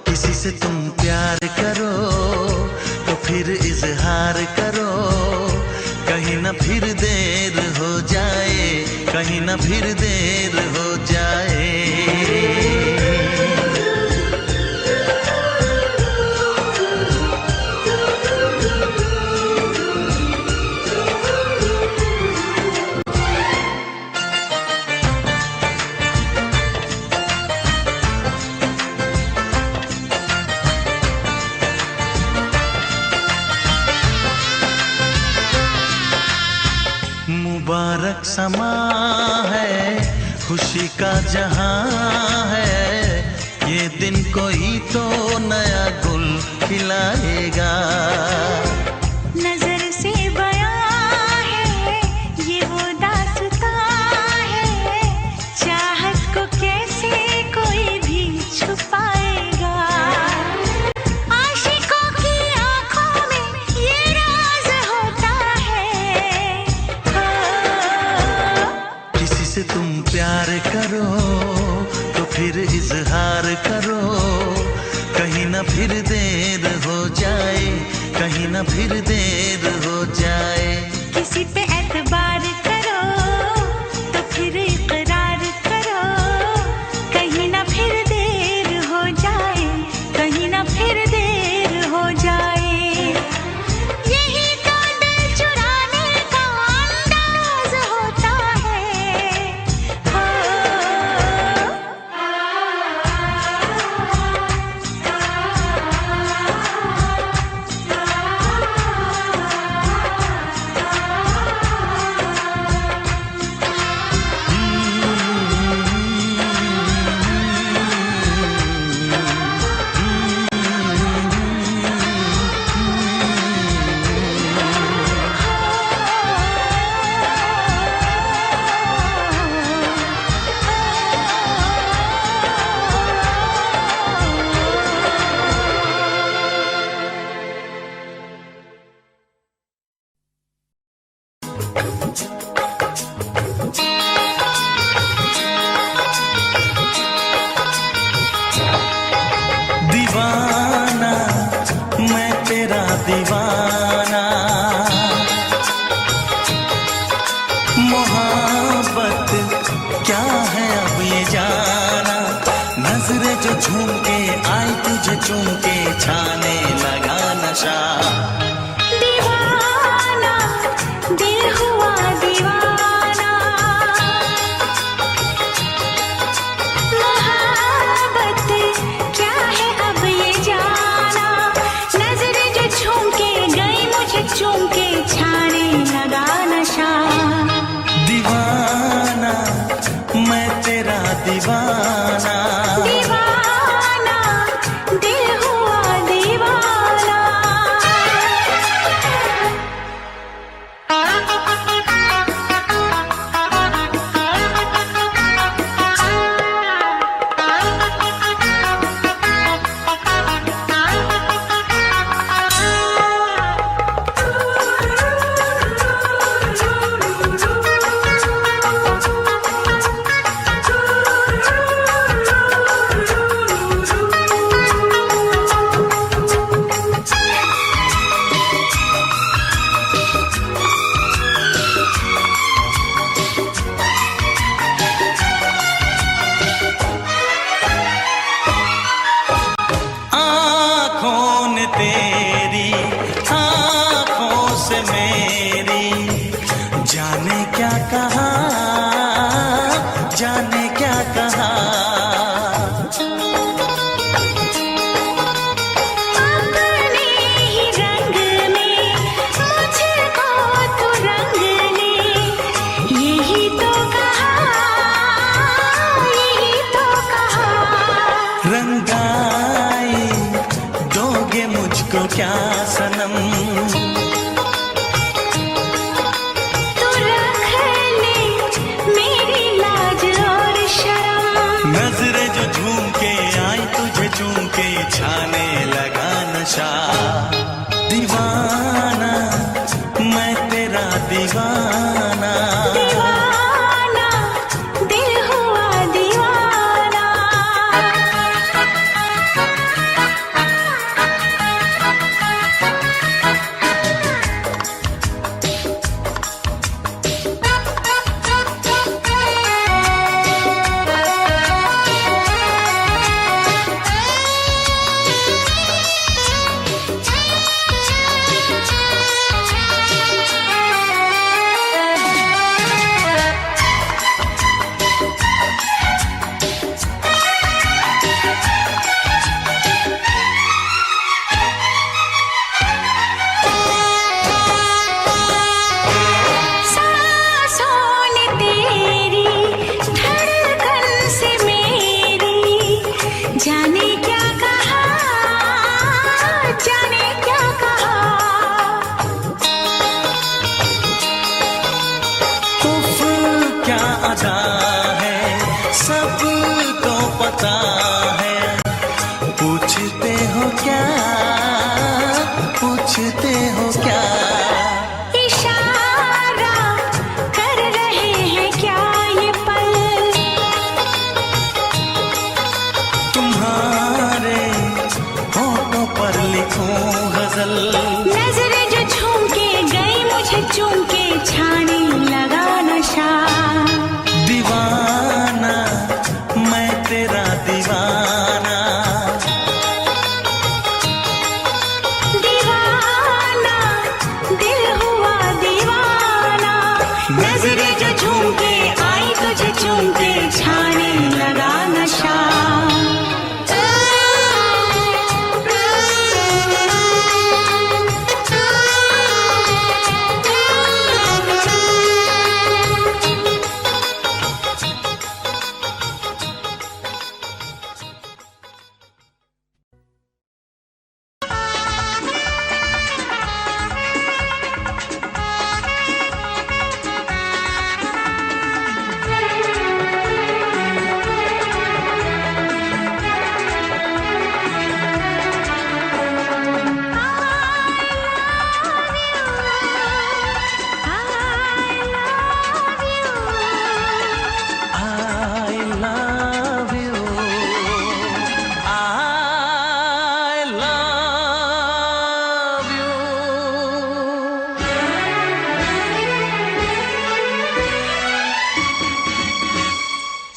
Speaker 4: किसी से तुम प्यार करो तो फिर इजहार करो, कहीं ना फिर देर हो जाए, कहीं ना फिर देर हो जाए। समा है, खुशी का जहां है, ये दिन कोई तो नया गुल खिलाएगा।
Speaker 2: नजर से बयां है ये वो दास्तां है, चाहत को कैसे कोई भी छुपाएगा। आशिकों की आंखों में ये राज होता है।
Speaker 4: किसी से तुम प्यार करो तो फिर इजहार करो, कहीं ना फिर देर हो जाए, कहीं ना फिर देर हो जाए।
Speaker 2: किसी पे एतबार करो तो फिर इकरार करो, कहीं ना फिर देर हो जाए, कहीं ना फिर देर हो जाए। यही तो दिल चुराने का अंदाज होता है। हो
Speaker 4: दीवाना मैं तेरा दीवाना, मोहब्बत क्या है अब ये जाना। नजरें जो झूम के आई तुझे चूम के छाने लगा नशा।
Speaker 2: दीवाना दिल हुआ दीवाना, मोहब्बत क्या है अब ये जाना। नजरें जो झूम के गई मुझे चूम के छाने लगा नशा।
Speaker 4: दीवाना मैं तेरा दीवाना,
Speaker 2: दीवाना दिल हुआ दीवाना।
Speaker 4: आँखों ने तेरी आँखों से मेरी जाने क्या कहा, जाने क्या कहा।
Speaker 2: अपने ही रंग में मुझको तो रंग ने, यही तो कहा, यही तो कहा।
Speaker 4: रंगाई दोगे मुझको क्या सनम,
Speaker 2: तू रख ले मेरी लाज और शर्म।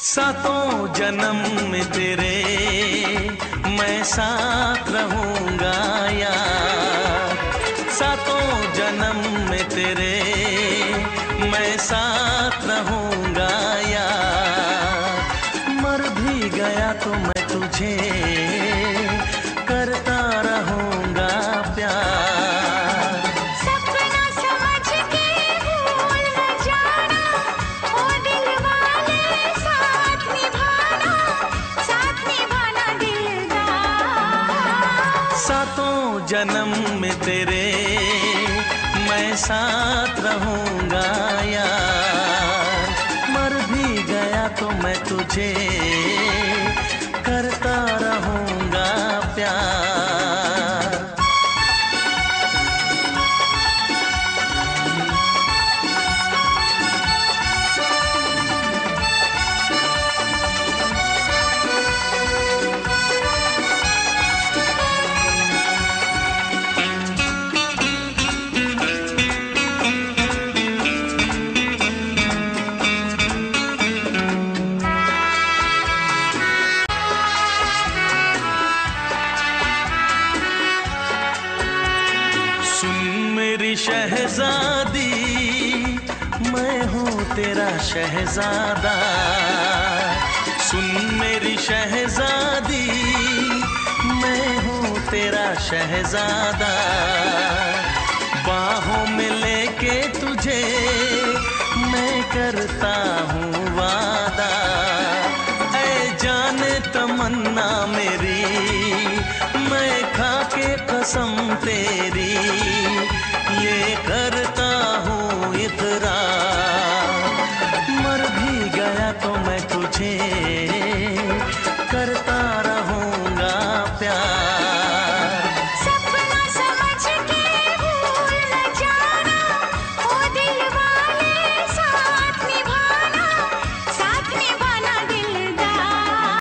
Speaker 4: सातों जन्म में तेरे मैं साथ रहूंगा यार, सातों जन्म में तेरे मैं साथ रहूंगा यार, मर भी गया तो मैं तुझे करता रहूंगा प्यार।
Speaker 2: सपना समझ के भूल न जाना, ओ दिल वाले साथ निभाना दिलदार।
Speaker 4: सातों जन्म में तेरे मैं साथ रहूंगा यार, मर भी गया तो मैं तुझे करता रहूंगा प्यार। शहजादी मैं हूँ तेरा शहजादा, सुन मेरी शहजादी मैं हूँ तेरा शहजादा, बाहों में लेके तुझे मैं करता हूँ वादा, ऐ जाने तमन्ना मेरी मैं खा के कसम तेरी ये करता हूँ इकरार, मर भी गया तो मैं तुझे करता रहूंगा प्यार।
Speaker 2: सपना समझ के भूल न जाना, ओ दिल वाले साथ निभाना दिलदार।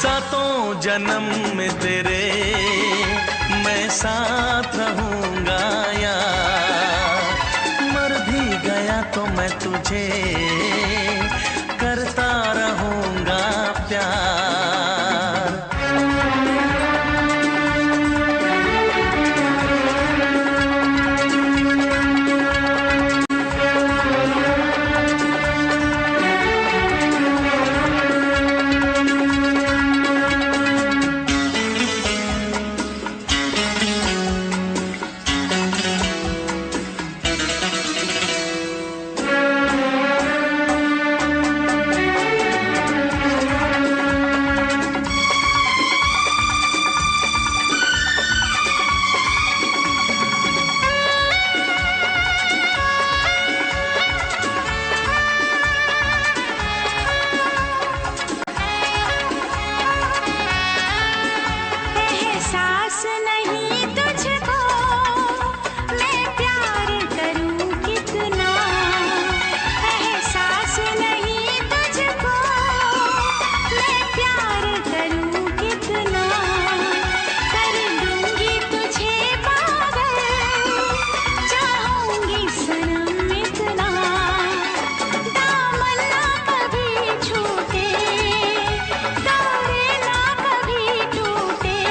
Speaker 4: सातों जन्म में तेरे मैं साथ रहूंगा यार, मर भी गया तो मैं तुझे करता रहूंगा प्यार।
Speaker 2: एहसास नहीं तुझको मैं प्यार करूं कितना, एहसास नहीं तुझको मैं प्यार करूं कितना, कर दूंगी तुझे पागल चाहूंगी सनम इतना, दामन ना कभी छूटे तारे ना कभी टूटे,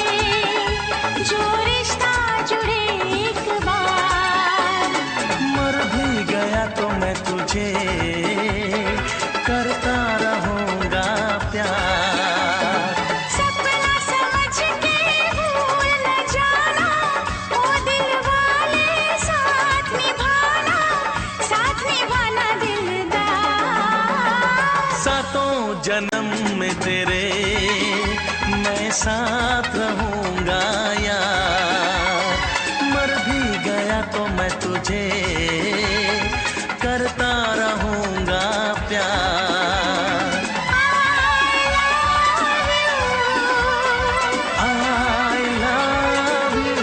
Speaker 2: जो रिश्ता जुड़े एक बार।
Speaker 4: मर भी गया तो मैं तुझे करता रहूंगा प्यार।
Speaker 2: सपना समझ के भूल न जाना, ओ दिल वाले साथ निभाना दिलदार।
Speaker 4: सातों जन्म में तेरे मैं साथ रहूंगा यार, मर भी गया तो मैं तुझे करता रहूंगा प्यार। I love you,
Speaker 2: I love you।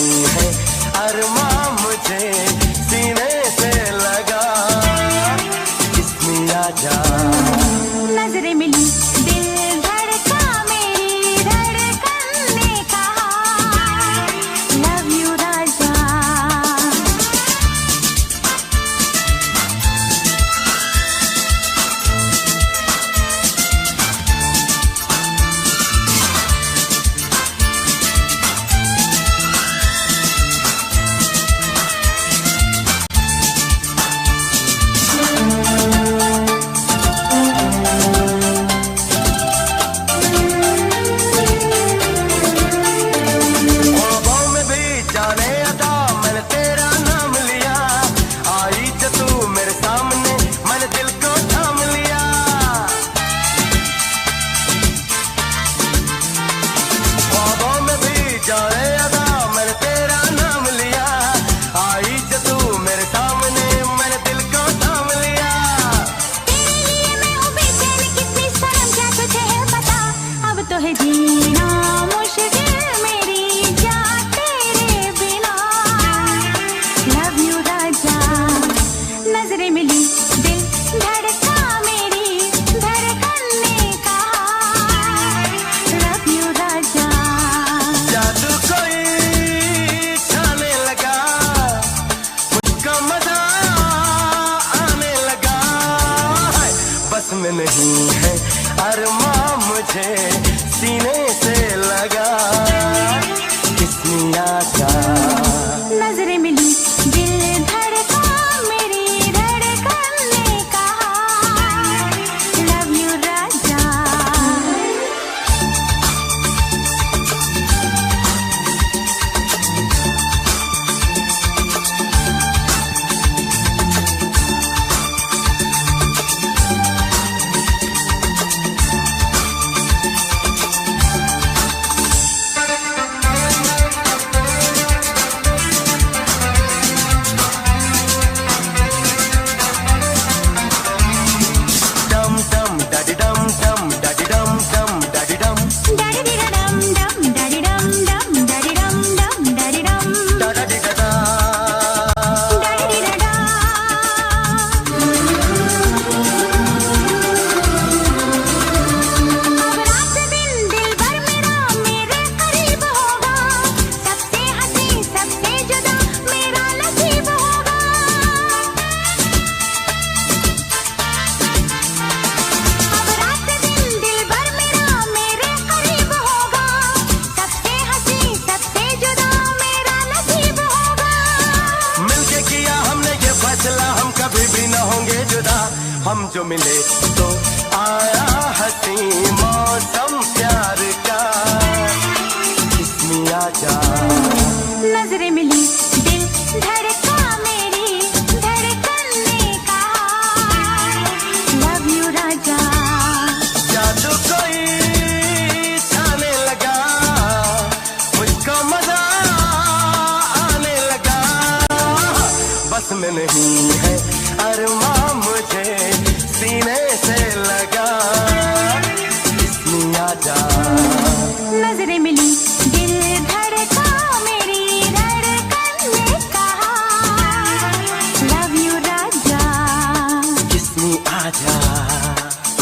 Speaker 5: नहीं है अरमां मुझे सीने से लगा, किस्मी आजा।
Speaker 2: नजरें मिली दिल धड़का, मेरी धड़कन ने कहा लव यू राजा। जीना मुश्किल मेरी जान तेरे बिना, लव यू राजा। नजरें मिली दिल धड़का, मेरी धड़कन ने कहा लव यू राजा।
Speaker 5: जादू कोई छाने लगा, मुझको मजा आने लगा, बस में नहीं है अरमां मुझे सीने से लगा, किस्मी आजा।
Speaker 2: नजरें मिली दिल धड़का, मेरी धड़कन ने कहा लव यू राजा।
Speaker 5: हम जो मिले तो आया हंसी मौसम प्यार का, किस्मी आजा।
Speaker 2: नजरें मिली दिल धड़का, मेरी धड़कन ने कहा लव यू राजा।
Speaker 5: जादू कोई छाने लगा, मुझको मजा आने लगा, बस में नहीं है अरमां मुझे सीने से लगा, किस्मी आजा।
Speaker 2: नजरें मिली दिल धड़का, मेरी धड़कन ने कहा लव यू राजा,
Speaker 5: किस्मी आजा।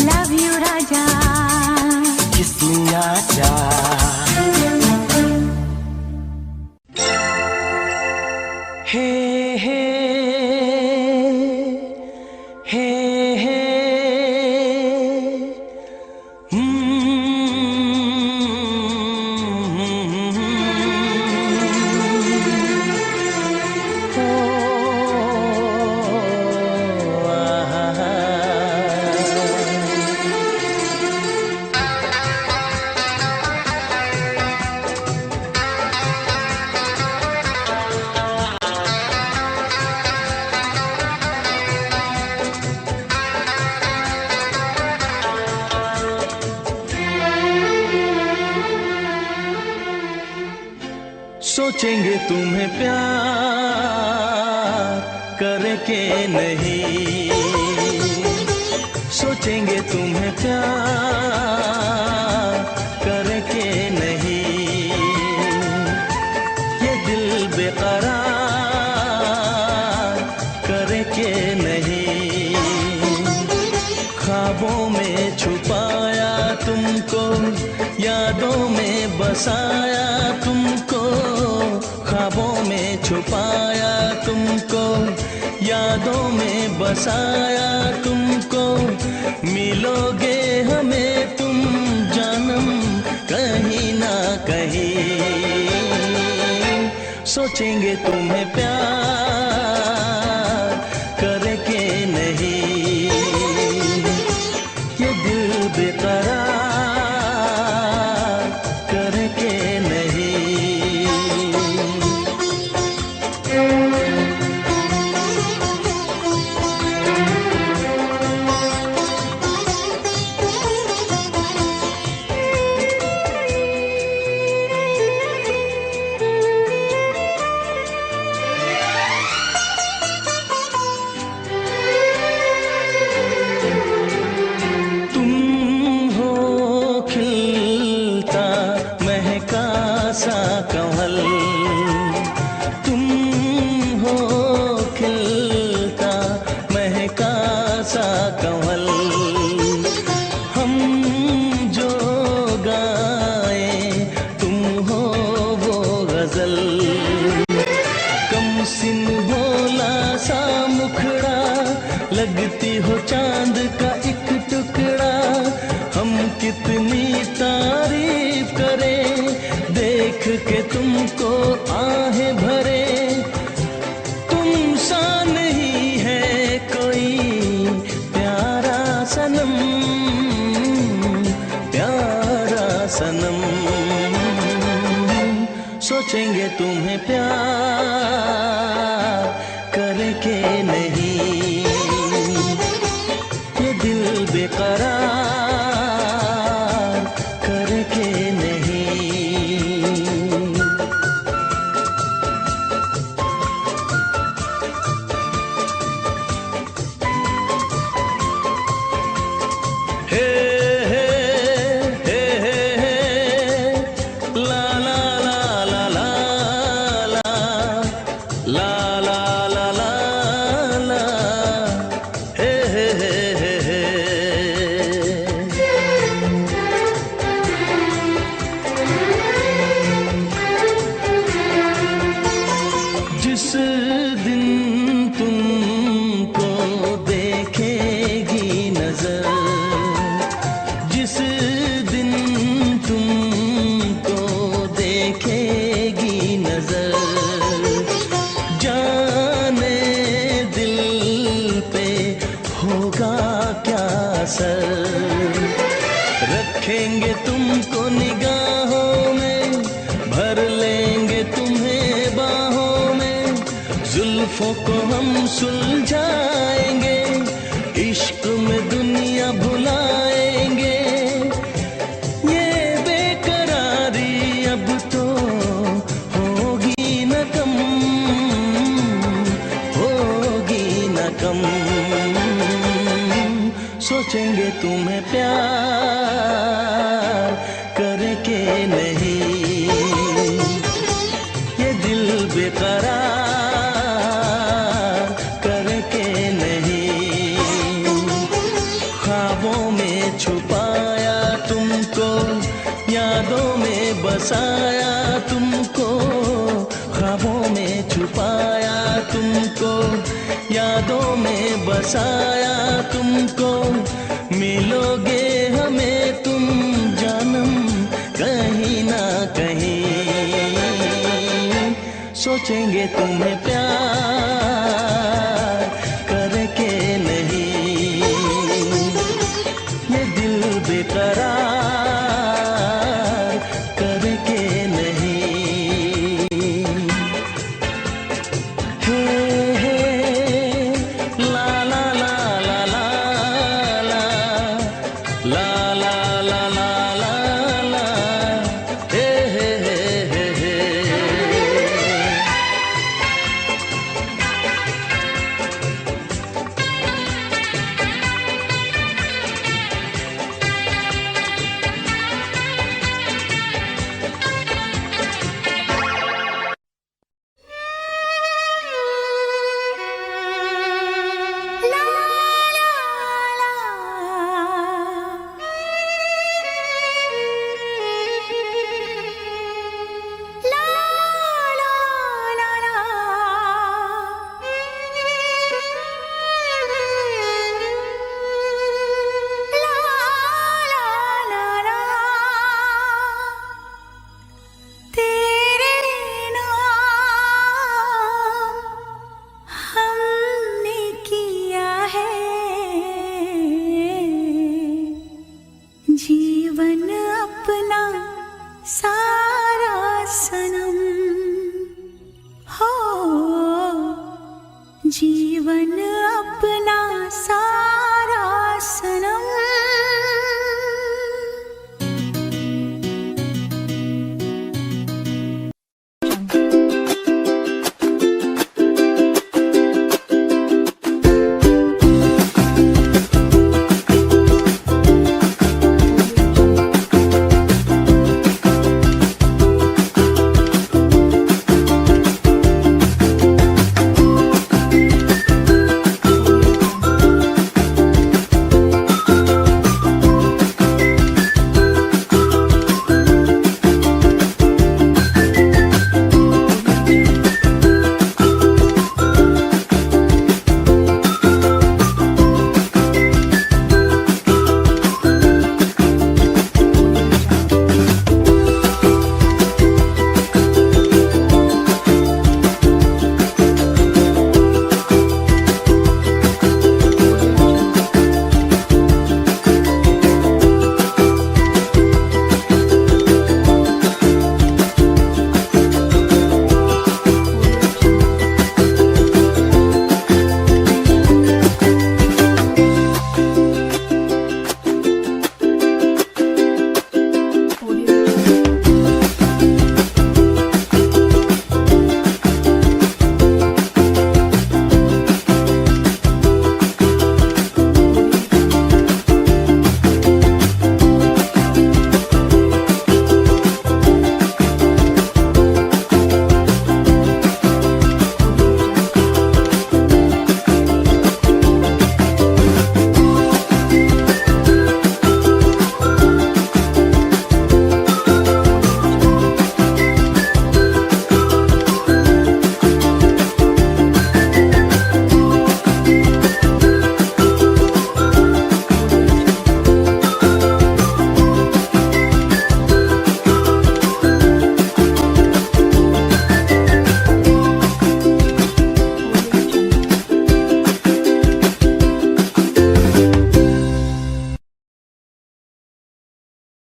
Speaker 2: लव यू राजा,
Speaker 5: किस्मी आजा। हे हे
Speaker 4: सोचेंगे तुम्हें प्यार करके नहीं, सोचेंगे तुम्हें प्यार करके नहीं, ये दिल के नहीं। ख्वाबों में छुपाया तुमको, यादों में बसाया तुमको। ख्वाबों में छुपाया तुमको, यादों में बसाया तुमको। मिलोगे हमें तुम जानम कहीं ना कहीं। सोचेंगे तुम्हें प्यार करे के नहीं। ये दिल बेकरार करे के नहीं। सा कमल तुम हो, खिलता महका सा कमल। हम जो गाए तुम हो वो गजल। कम सिन भोला सा मुखड़ा, लगती हो चांद का एक टुकड़ा। हम कितनी तारीफ करें देख के तुमको आहें भरे। तुम सा नहीं है कोई प्यारा सनम, प्यारा सनम। सोचेंगे तुम्हें प्यार करे के नहीं। ये दिल बेकरार करे के नहीं। जिस दिन तुमको देखेगी नजर, जिस दिन तुमको देखेगी नजर। जाने दिल पे होगा क्या असर। रखेंगे तुमको निगाहों में, भर लेंगे तुम्हें बाहों में। जुल्फों को हम सुलझाएंगे, इश्क में दुनिया भुलाएंगे। ये बेकरारी अब तो होगी न कम, होगी न कम। सोचेंगे तुम्हें प्यार करे के नहीं। ये दिल बेकरार करे के नहीं। ख्वाबों में छुपाया तुमको, यादों में बसाया तुमको। ख्वाबों में छुपाया तुमको, यादों में बसाया तुमको। मिलोगे हमें तुम जानम कहीं ना कहीं। सोचेंगे तुम्हें प्यार